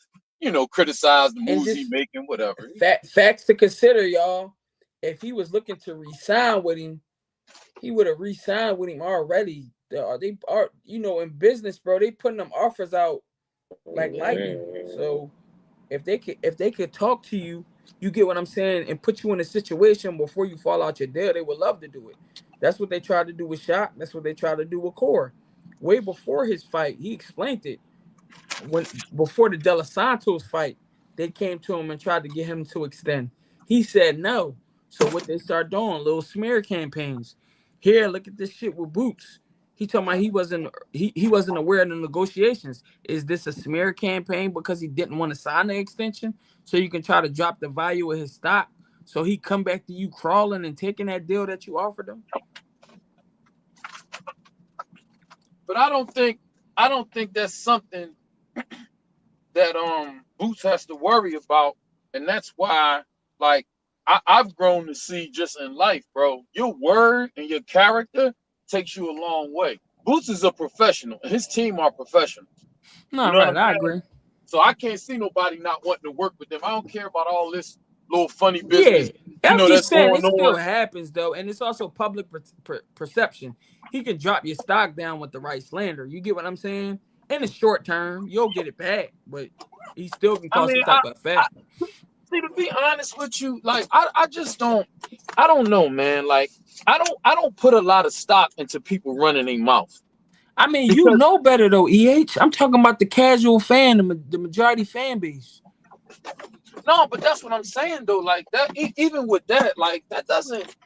criticize the and moves he just making, whatever. facts to consider, y'all. If he was looking to resign with him, he would have re-signed with him already. They are, in business, bro. They putting them offers out like lightning. So if they could talk to you, you get what I'm saying, and put you in a situation before you fall out your deal, they would love to do it. That's what they tried to do with Shock. That's what they tried to do with Core. Way before his fight, he explained it. When before the De Los Santos fight, they came to him and tried to get him to extend. He said no. So what they start doing, little smear campaigns. Here, look at this shit with Boots. He talking about he wasn't aware of the negotiations. Is this a smear campaign because he didn't want to sign the extension so you can try to drop the value of his stock? So he come back to you crawling and taking that deal that you offered him? But I don't think that's something that Boots has to worry about, and that's why like I've grown to see just in life, bro. Your word and your character takes you a long way. Boots is a professional, and his team are professionals. You No, know what I'm right. I saying? agree. So I can't see nobody not wanting to work with them. I don't care about all this, little funny Yeah, business, I'm just that's saying going it still on. happens though, and it's also public perception. He can drop your stock down with the right slander. You get what I'm saying? In the short term, you'll get it back, but he still can I cause mean, some type of I effect. see, to be honest with you, like I just don't, I don't know, man. Like I don't put a lot of stock into people running their mouth I mean, you because know better though, I'm talking about the casual fan, the majority fan base. no, but that's what I'm saying though. Like that, even with that, like that doesn't.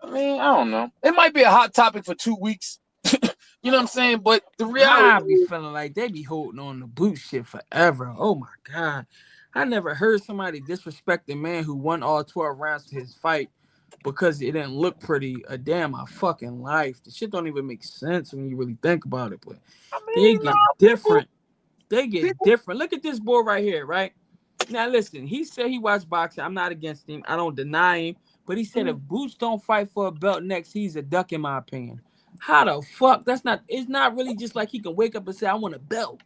I mean, I don't know. It might be a hot topic for 2 weeks. You know what I'm saying? But the reality I be is, feeling like they be holding on the boot shit forever. Oh my god, I never heard somebody disrespect a man who won all 12 rounds to his fight because it didn't look pretty a damn my fucking life. The shit don't even make sense when you really think about it. But I they mean, no, get people, different. They get people. different. Look at this boy right here, right? Now listen, he said he watched boxing. I'm not against him. I don't deny him. But he said if Boots don't fight for a belt next, he's a duck in my opinion. How the fuck? That's not. It's not really just like he can wake up and say I want a belt.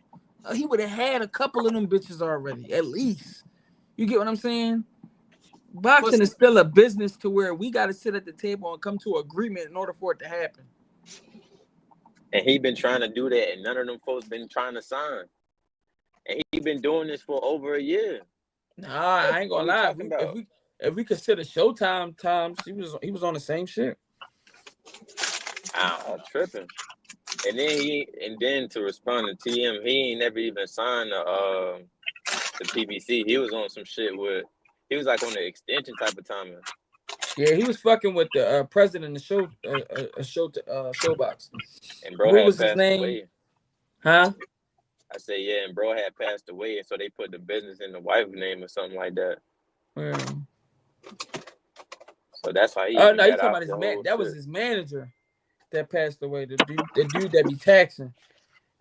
He would have had a couple of them bitches already, at least. You get what I'm saying? But Boxing is still a business to where we got to sit at the table and come to an agreement in order for it to happen. And he been trying to do that, and none of them folks been trying to sign. And he been doing this for over a year. Nah, I ain't What gonna we lie. talking about? If we consider Showtime times, he was on the same shit. I'm tripping. And then to respond to TM, he ain't never even signed the PBC. He was on some shit with. He was like on the extension type of timing. Yeah, he was fucking with the president of Showbox. And bro What had was his passed name? away. Huh? I said, yeah, and bro had passed away, and so they put the business in the wife's name or something like that. Yeah. So that's how he Oh even no, you got talking out about his the man? whole That was shit. his manager that passed away. The dude that be taxing.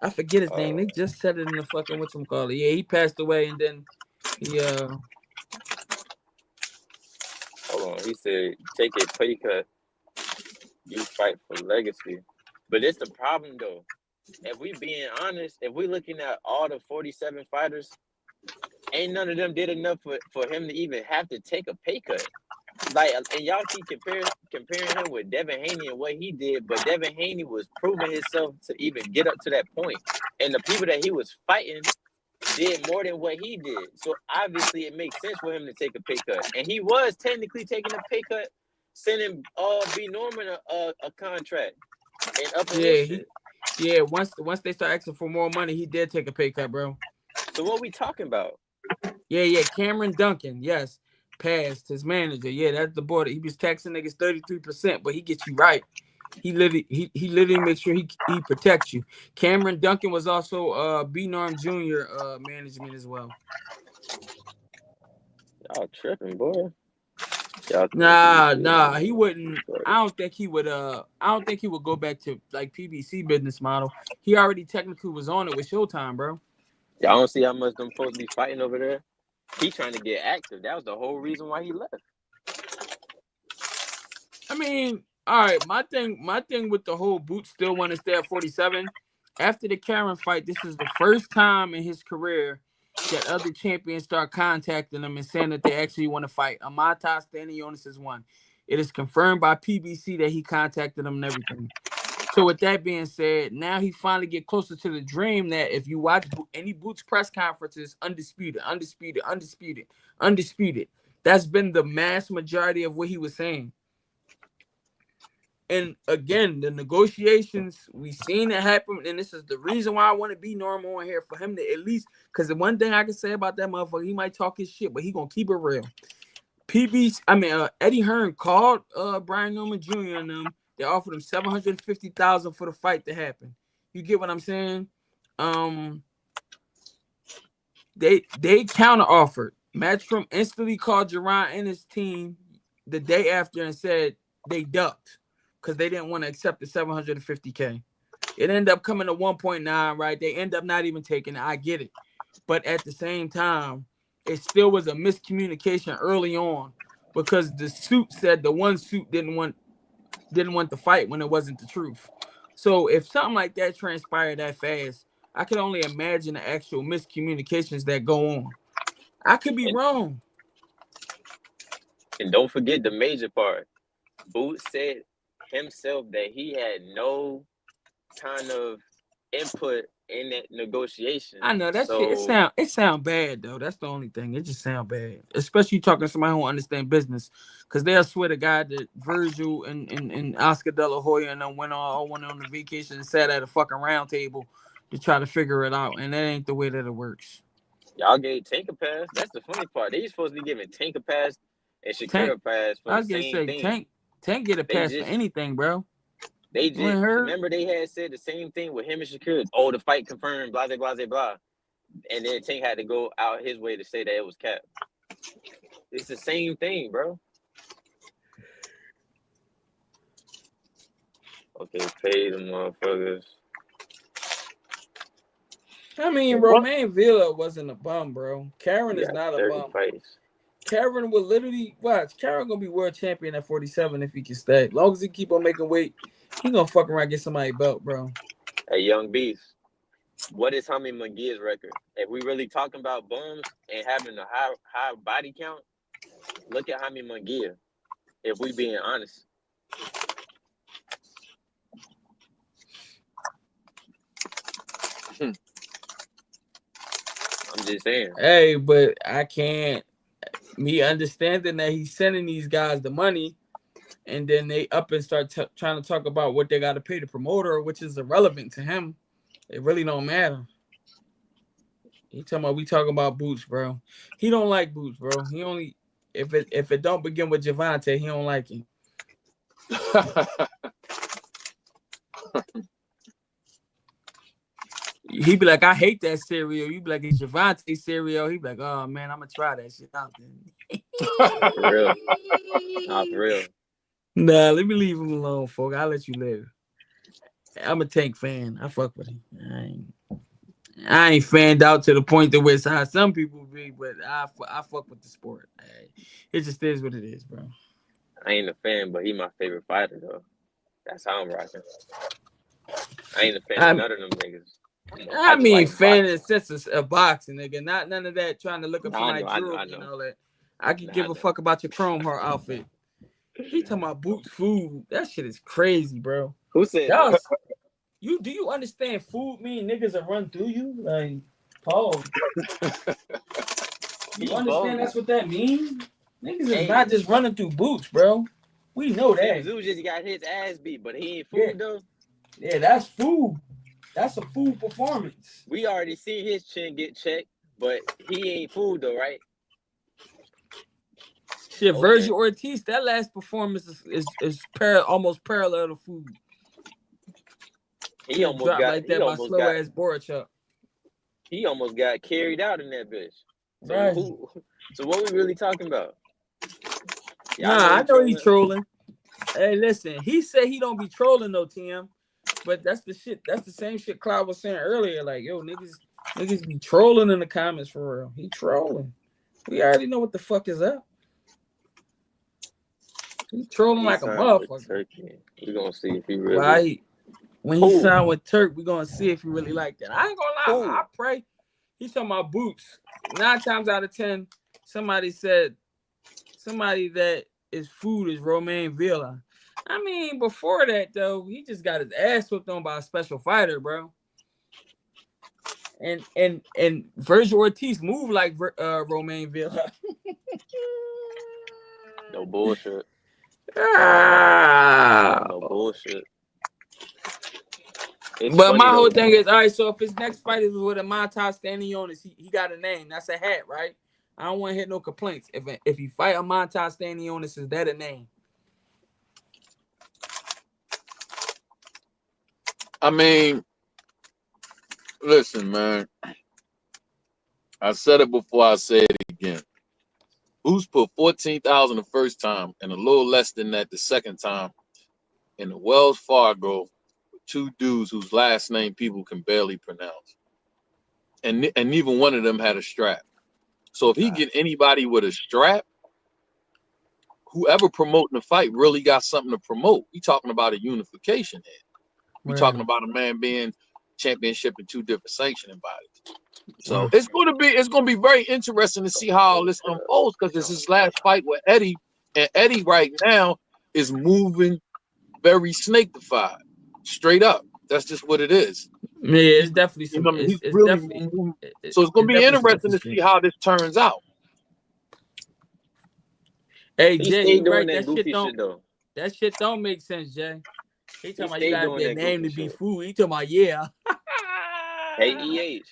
I forget his name. They just said it in the fucking whatchamacallit. Yeah, he passed away, and then he Hold on, he said, take a pay cut, you fight for legacy. But it's the problem though. If we being honest, if we looking at all the 47 fighters, ain't none of them did enough for him to even have to take a pay cut. Like, and y'all keep comparing him with Devin Haney and what he did, but Devin Haney was proving himself to even get up to that point. And the people that he was fighting did more than what he did. So obviously it makes sense for him to take a pay cut. And he was technically taking a pay cut, sending B Norman a contract and upping his yeah shit. once they start asking for more money, he did take a pay cut, bro. So what we talking about? Yeah, Cameron Duncan, yes, passed his manager. Yeah, that's the boy. He was taxing niggas 33%, but he gets you right. He literally makes sure he protects you. Cameron Duncan was also B Norm Jr. Management as well. Y'all tripping, boy. Y'all Nah, he wouldn't. I don't think he would go back to like PBC business model. He already technically was on it with Showtime, bro. Y'all don't see how much them folks be fighting over there? He trying to get active. That was the whole reason why he left. I mean, all right, my thing with the whole Boot still want to stay at 47. After the Karen fight, this is the first time in his career that other champions start contacting him and saying that they actually want to fight. Amata Stanionis is one. It is confirmed by PBC that he contacted him and everything. So with that being said, now he finally get closer to the dream that if you watch any Boots press conferences, undisputed, undisputed, undisputed, undisputed. That's been the mass majority of what he was saying. And again, the negotiations, we seen it happen, and this is the reason why I want to be normal in here for him to at least, because the one thing I can say about that motherfucker, he might talk his shit, but he gonna keep it real. Eddie Hearn called Brian Norman Jr. and them. They offered him $750,000 for the fight to happen. You get what I'm saying? They counter offered. Matchroom instantly called Jaron and his team the day after and said they ducked because they didn't want to accept the $750K. It ended up coming to 1.9, right? They end up not even taking it. I get it. But at the same time, it still was a miscommunication early on because the suit said the one suit didn't want the fight when it wasn't the truth. So if something like that transpired that fast, I can only imagine the actual miscommunications that go on. I could be And wrong. And don't forget the major part. Boots said himself that he had no kind of input in that negotiation. I know that shit. So It sound bad though. That's the only thing. It just sound bad, especially talking to somebody who don't understand business, because they'll swear to God that Virgil and Oscar De La Hoya and them went on the vacation and sat at a fucking round table to try to figure it out, and that ain't the way that it works. y'all gave Tank a pass. That's the funny part. They supposed to be giving Tank a pass and Shakira Tank, a pass for I the was gonna same say thing. Tank get a They pass for just anything, bro. You ain't heard? remember they had said the same thing with him and Shakira. Oh, the fight confirmed, blah blah blah blah. And then Tank had to go out his way to say that it was cap. It's the same thing, bro. Okay, pay the motherfuckers. I mean, What? Romain Villa wasn't a bum, bro. Karen He is got not a 30 bum. fights. Karen will literally watch. Karen gonna be world champion at 47 if he can stay. As long as he keep on making weight, he gonna fuck around and get somebody belt, bro. A young beast. What is Tommy McGee's record? If we really talking about bums and having a high body count, look at Jaime Munguia. If we being honest, I'm just saying. Hey, but I can't. Me understanding that he's sending these guys the money, and then they up and start trying to talk about what they got to pay the promoter, which is irrelevant to him. It really don't matter. He talking about Boots, bro. He don't like Boots, bro. He only if it don't begin with Javante, he don't like him. He be like, I hate that cereal. You be like, it's Javante cereal. He be like, oh man, I'm gonna try that shit out then. For real. Nah, for real. Nah, let me leave him alone, folk. I'll let you live. I'm a Tank fan. I fuck with him. I ain't fanned out to the point that where it's how some people be, but I fuck with the sport. It just is what it is, bro. I ain't a fan, but he my favorite fighter though. That's how I'm rocking. I ain't a fan of I none of them niggas. I I just mean, like fan boxing. is just a boxing, nigga. Not none of that trying to look up Nah, I somebody know, I know, I jewelry and know. all that. I could Nah, give I a know. fuck about your Chrome Heart outfit. He talking about Boots food. That shit is crazy, bro. Who said Y'all, that? do you understand food mean niggas will run through you? Like, Paul, you He understand bogus. that's what that means? Niggas is Hey, not just running through Boots, bro. We know Tim that. Zoo just got his ass beat, but he ain't Yeah, food though. yeah, that's food. That's a food performance. We already seen his chin get checked, but he ain't food though, right? Shit, Okay. Virgil Ortiz, that last performance is almost parallel to food. He Get almost dropped got like he that by almost slow got ass Borachuk. he almost got carried out in that bitch. So Right. who so what we really talking about? Y'all know Nah, I he know he trolling. trolling. Hey, listen, he said he don't be trolling no TM, but that's the shit. That's the same shit Cloud was saying earlier. Like, yo, niggas be trolling in the comments for real. He trolling. We already know what the fuck is up. He When trolling he like a signed with motherfucker. Turkey, we gonna see if he really Why? When he who signed with Turk, we gonna see if he really like that. I ain't gonna lie. I who pray. He talking about Boots. 9 times out of 10, somebody that is food is Romain Villa. I mean, before that though, he just got his ass whipped on by a special fighter, bro. And Virgil Ortiz moved like Romain Villa. no bullshit. Ah. No bullshit. It's But funny my whole though. thing is, all right, so if his next fight is with a Montage standing on this, he got a name. That's a hat, right? I don't want to hear no complaints. If he fight a Montage standing on this, is that a name? I mean, listen, man. I said it before. I say it again. Boots put 14,000 the first time and a little less than that the second time in the Wells Fargo with two dudes whose last name people can barely pronounce, and neither one of them had a strap. So if he get anybody with a strap, whoever promoting the fight really got something to promote. We talking about a unification here. We Right. talking about a man being championship in two different sanctioning bodies. So Right. it's gonna be very interesting to see how all this unfolds because this is his last fight with Eddie And Eddie right now is moving very snakified, straight up. That's just what it is. Yeah, He's, it's definitely you some. know, he's It's really definitely. moving. So it's gonna It's be definitely some interesting different to shit. see how this turns out. Hey He Jay, stayed you doing right. that goofy shit though. That shit don't make sense, Jay. He He talking about you stayed gotta doing be a that name goofy to be shit. food. He talking about yeah. Hey, EH.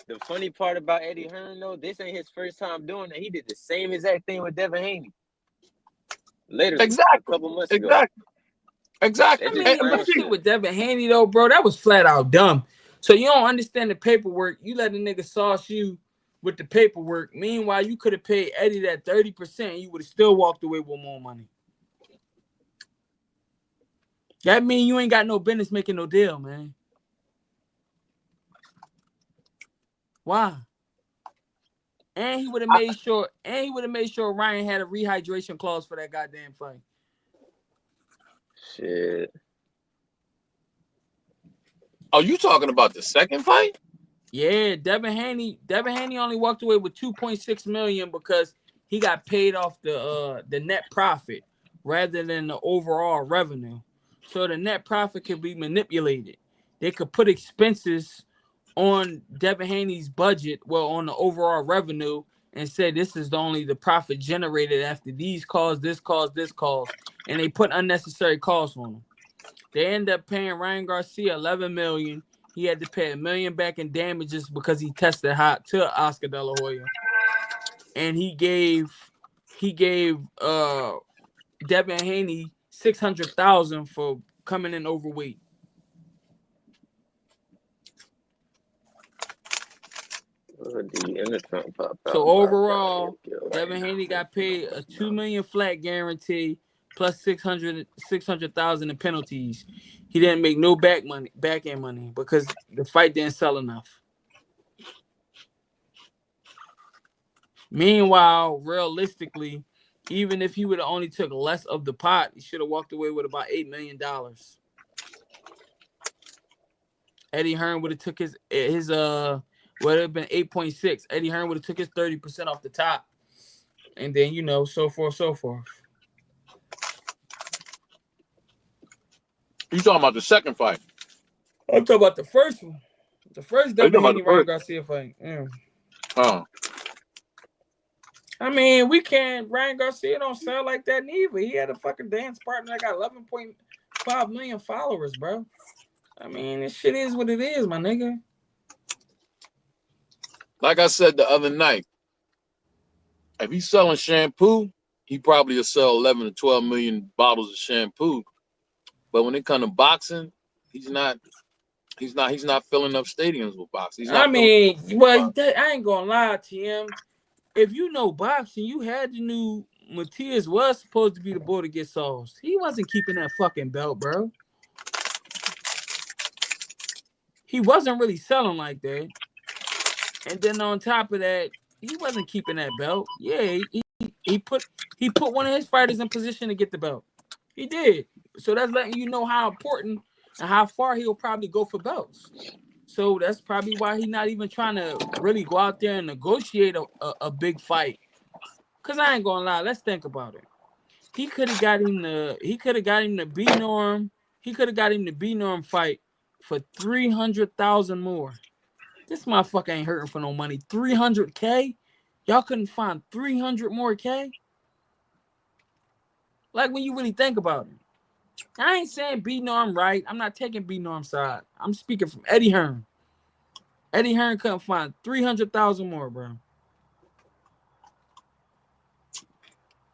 The funny part about Eddie Hearn though, this ain't his first time doing it. He did the same exact thing with Devin Haney. Literally, a Exactly, couple months ago. exactly, exactly. It's I just mean, But that clown see, shit shit. with Devin Haney though, bro, that was flat out dumb. So you don't understand the paperwork. You let the nigga sauce you with the paperwork. Meanwhile, you could have paid Eddie that 30%. You would have still walked away with more money. That mean you ain't got no business making no deal, man. Why? And he would have made sure. And he would have made sure Ryan had a rehydration clause for that goddamn fight. Shit. are you talking about the second fight? Yeah, Devin Haney. Devin Haney only walked away with 2.6 million because he got paid off the net profit rather than the overall revenue. So the net profit could be manipulated. They could put expenses on Devin Haney's budget, well, on the overall revenue, and said this is only the profit generated after these calls, this calls, this calls, and they put unnecessary costs on them. They end up paying Ryan Garcia 11 million. He had to pay $1 million back in damages because he tested hot to Oscar De La Hoya, and he gave Devin Haney 600,000 for coming in overweight. The inner Trump pop So out by Johnny overall, Gill. Devin Haney got paid a 2 million flat guarantee plus 600,000 in penalties. He didn't make no back end money because the fight didn't sell enough. Meanwhile, realistically, even if he would have only took less of the pot, he should have walked away with about $8 million. Eddie Hearn would have took his would have been 8.6. Eddie Hearn would have took his 30% off the top, and then so forth, so forth. You talking about the second fight? I'm talking about the first one, the first Are you Devin talking about Haney the Ryan first? Garcia fight. Yeah. Oh, I mean, we can't. Ryan Garcia don't sound like that neither. He had a fucking dance partner that got 11.5 million followers, bro. I mean, this shit is what it is, my nigga. like I said the other night, if he's selling shampoo, he probably will sell 11 to 12 million bottles of shampoo. But when it comes to boxing, he's not. He's not filling up stadiums with boxing. He's I not filling. mean, well, I ain't gonna lie to him. If you know boxing, you had to knew Matias was supposed to be the boy to get sauced. He wasn't keeping that fucking belt, bro. He wasn't really selling like that. And then on top of that, he wasn't keeping that belt. Yeah, he put one of his fighters in position to get the belt. He did. So that's letting you know how important and how far he'll probably go for belts. So that's probably why he's not even trying to really go out there and negotiate a big fight. Cause I ain't gonna lie, let's think about it. He could have got him the B norm. He could have got him the B norm fight for 300,000 more. This motherfucker ain't hurting for no money. 300K? Y'all couldn't find 300 more K? Like when you really think about it. I ain't saying B Norm right. I'm not taking B Norm's side. I'm speaking from Eddie Hearn. Eddie Hearn couldn't find 300,000 more, bro.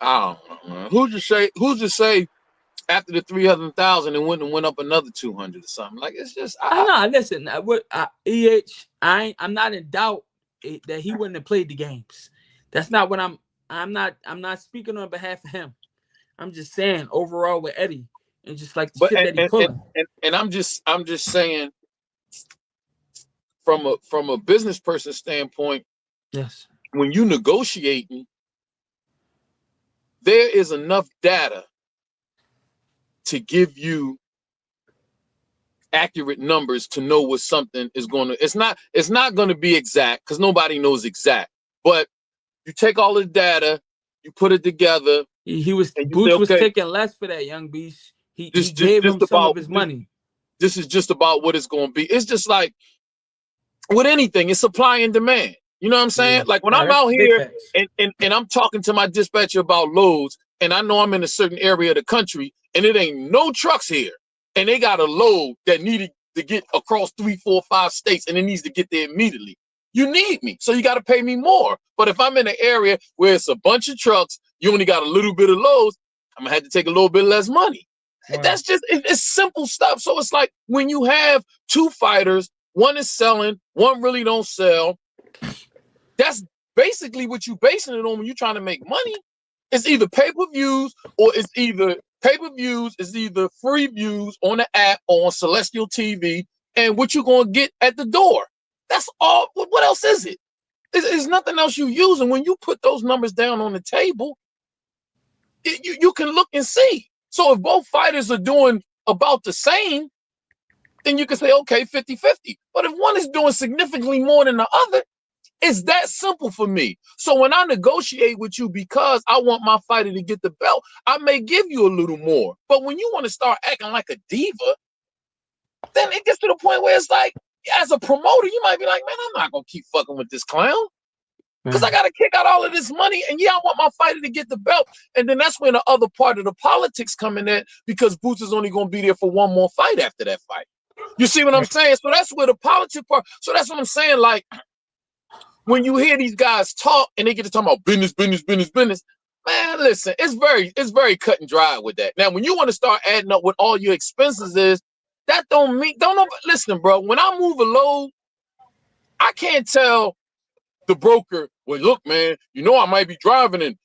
I don't know, man. Who's to say? Who's to say after the 300,000 it went up another 200 or something? Like it's just I know. Listen, I'm not in doubt that he wouldn't have played the games. That's not what I'm not speaking on behalf of him. I'm just saying overall with Eddie and just like the but shit that he pulling. and I'm just saying from a business person standpoint, Yes. when you negotiating, there is enough data to give you accurate numbers to know what something is going to. It's not going to be exact because nobody knows exact. But you take all the data, you put it together, He was and you say, Boots was okay, taking less for that young beast. He this gave just him some of about his money. this is just about what it's going to be. It's just like with anything, it's supply and demand. You know what I'm saying? Yeah. Like when Nah, I'm that's out big here facts. and I'm talking to my dispatcher about loads, and I know I'm in a certain area of the country, and it ain't no trucks here, and they got a load that needed to get across 3, 4, 5 states, and it needs to get there immediately. You need me, so you got to pay me more. But if I'm in an area where it's a bunch of trucks, you only got a little bit of loads, I'm gonna have to take a little bit less money. Wow. That's just it's simple stuff. So it's like when you have two fighters, one is selling, one really don't sell. That's basically what you basing it on when you're trying to make money. It's either pay-per-views or it's either pay-per-views, it's either free views on the app or on Celestial TV, and what you're gonna get at the door. That's all. What else is it? There's nothing else you use. And when you put those numbers down on the table, you can look and see. So if both fighters are doing about the same, then you can say, okay, 50-50. But if one is doing significantly more than the other, it's that simple for me. So when I negotiate with you because I want my fighter to get the belt, I may give you a little more. But when you want to start acting like a diva, then it gets to the point where it's like, as a promoter, you might be like, man, I'm not going to keep fucking with this clown. Because I got to kick out all of this money. And yeah, I want my fighter to get the belt. And then that's when the other part of the politics come in there, because Boots is only going to be there for one more fight after that fight. You see what I'm saying? So that's where the politics part. So that's what I'm saying. Like, when you hear these guys talk and they get to talk about business, man, listen, it's very cut and dry with that. Now, when you want to start adding up what all your expenses is, that don't know. Listen, bro, when I move a load, I can't tell the broker, well, look, man, you know I might be driving and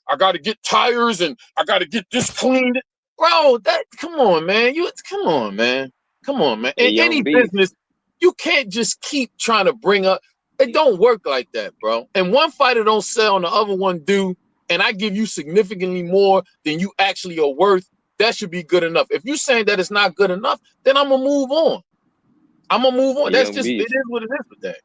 I got to get tires and I got to get this cleaned. Bro, come on, man. Come on, man. Come on, man. Hey, In Young any Beast. business, you can't just keep trying to bring up. It don't work like that, bro. And one fighter don't sell and the other one do, and I give you significantly more than you actually are worth, that should be good enough. If you're saying that it's not good enough, then I'm going to move on. Hey, That's Young just, it Beast. is what it is with that.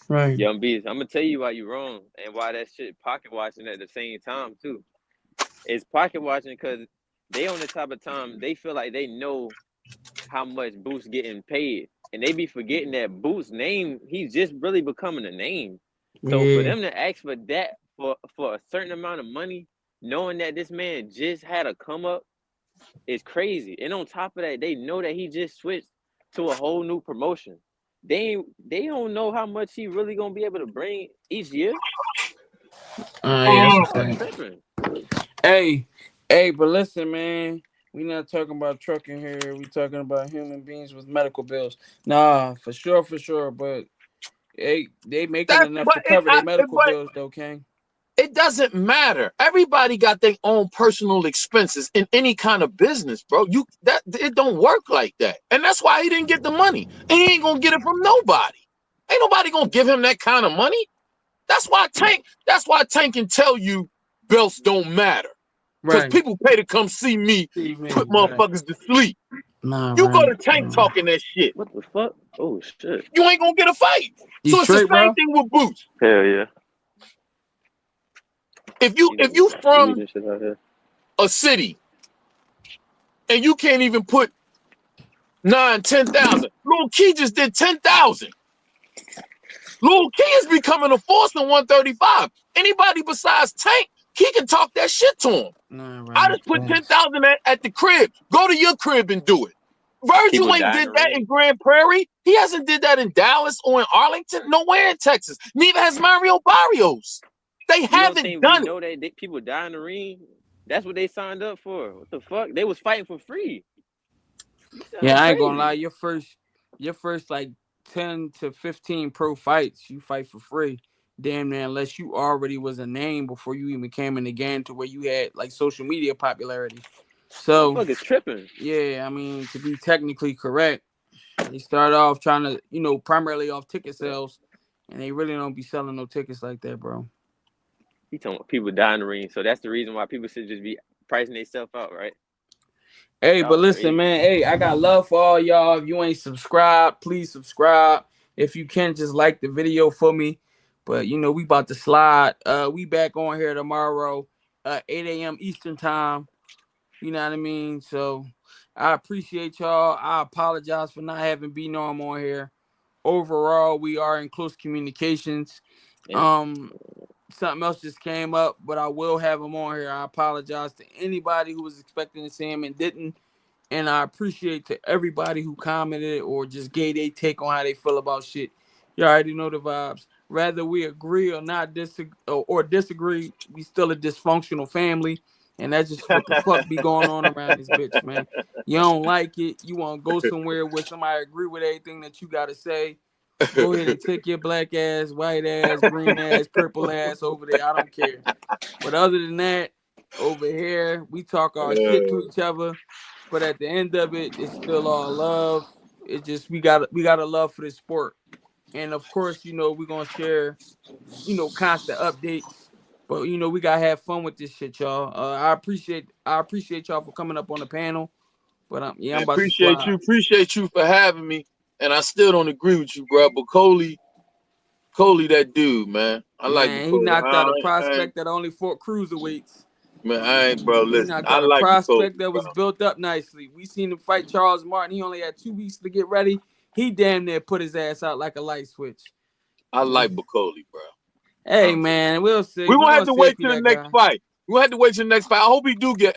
Right. Young Beast. I'm gonna tell you why you're wrong and why that shit pocket watching at the same time too. It's pocket watching because they on the type of time they feel like they know how much Boots getting paid. And they be forgetting that Boots' name, he's just really becoming a name. So for Yeah. them to ask for that for a certain amount of money, knowing that this man just had a come up, is crazy. And on top of that, they know that he just switched to a whole new promotion. They don't know how much he really gonna be able to bring each year. Yeah, that's a Y'all fact. tripping. Hey, hey, but listen, man. We not talking about trucking here. We talking about human beings with medical bills. Nah, for sure, for sure. But they making enough to cover their medical But bills, though, King. it doesn't matter. Everybody got their own personal expenses in any kind of business, bro. It don't work like that. And that's why he didn't get the money. And he ain't gonna get it from nobody. Ain't nobody gonna give him that kind of money. That's why Tank can tell you belts don't matter. Because Right. people pay to come see me See me, put right. motherfuckers to sleep. Nah, You go right. to Tank talking that shit, What the fuck? Oh shit. you ain't gonna get a fight. You So it's the straight, same bro? thing with Boots. Hell yeah. These If niggas you got weed from and shit out here. a city and you can't even put 10,000. Lil Key just did 10,000. Lil Key is becoming a force in 135. Anybody besides Tank, he can talk that shit to him. Nah, I right. just put 10,000 at the crib. Go to your crib and do it. Virgil People ain't die in did the that in ring. Grand Prairie. He hasn't did that in Dallas or in Arlington, nowhere in Texas. Neither has Mario Barrios. They You don't haven't think we done it. know that people die in the ring? That's what they signed up for. What the fuck? They was fighting for free. You Yeah, sound I ain't gonna lie. crazy. Your first like 10 to 15 pro fights, you fight for free. Damn near, unless you already was a name before you even came in the game to where you had like social media popularity. So Motherfuckers tripping. yeah, I mean to be technically correct, they start off trying to primarily off ticket sales, and they really don't be selling no tickets like that, bro. He talking about people die in the ring. So that's the reason why people should just be pricing themselves out, right? Hey, but Y'all listen, crazy. man. Hey, I got love for all y'all. If you ain't subscribed, please subscribe. If you can, just like the video for me. But we about to slide. We back on here tomorrow. 8 a.m. Eastern time. You know what I mean? So I appreciate y'all. I apologize for not having B Norm on here. Overall, we are in close communications. Yeah. Um, Something else just came up, but I will have him on here. I apologize to anybody who was expecting to see him and didn't. And I appreciate to everybody who commented or just gave their take on how they feel about shit. You already know the vibes. Whether we agree or not or disagree, we still a dysfunctional family. And that's just what the fuck be going on around this bitch, man. You don't like it. You want to go somewhere where somebody agree with everything that you got to say. Go ahead and take your black ass, white ass, green ass, purple ass over there. I don't care. But other than that, over here, we talk our shit to each other. But at the end of it, it's still all love. It just we got a love for this sport. And of course, we're gonna share, constant updates. But we gotta have fun with this shit, y'all. I appreciate y'all for coming up on the panel. But yeah, I'm Man, about to slide. appreciate you for having me. And I still don't agree with you, bro. But Coley, that dude, man. I like Man, he Coley. knocked out a prospect that only fought cruiserweights. Man, I ain't, bro. He Listen, knocked I out a like Coley, prospect that bro. was built up nicely. We seen him fight Charles Martin. He only had 2 weeks to get ready. He damn near put his ass out like a light switch. I like Coley, bro. Hey man, we'll see. We We're gonna have gonna to see if wait he till the that next guy. fight. We gonna have to wait till the next fight. I hope he do get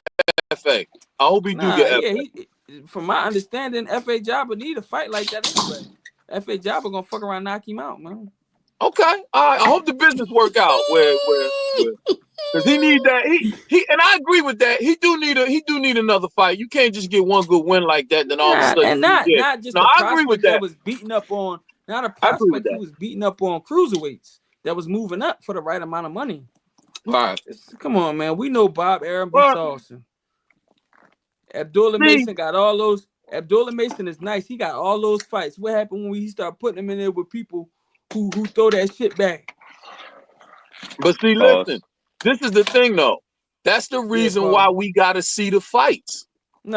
FA. I hope he do Nah, get yeah, FA. he from my understanding, FA Jabba need a fight like that anyway. FA Jabba gonna fuck around, knock him out, man. Okay. All right. I hope the business work out where because he need that. He and I agree with that. He do need another fight. You can't just get one good win like that, then all of a Nah, sudden and you not get. not just No, a I agree with prospect that that. was beating up on, not a I agree with prospect who that. was beating up on cruiserweights that was moving up for the right amount of money. All right. Come on, man. We know Bob Arum be Well, saucing. Abdullah see, Mason got all those. Abdullah Mason is nice. He got all those fights. What happened when he started putting him in there with people who throw that shit back? but see, Pause. listen. This is the thing, though. That's the Yeah, reason why Paul. we gotta see the fights.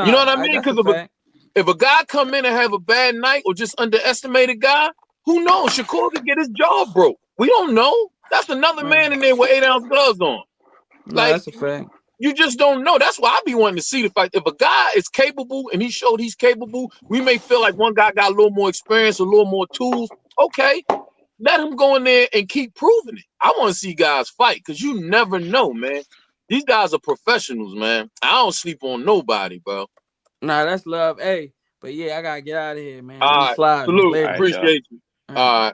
You know Nah, what I mean? that's a Because fact. if a guy come in and have a bad night or just underestimate a guy, who knows? Shakur could get his jaw broke. We don't know. That's another Right. man in there with 8-ounce gloves on. Nah, Like that's a fact. you just don't know. That's why I be wanting to see the fight. If a guy is capable and he showed he's capable, we may feel like one guy got a little more experience, a little more tools. Okay, let him go in there and keep proving it. I want to see guys fight because you never know, man. These guys are professionals, man. I don't sleep on nobody, bro. Nah, that's love. Hey, but yeah, I gotta get out of here, man. All I'm right, sliding salute. All later. right, y'all. Appreciate you. All right. All right.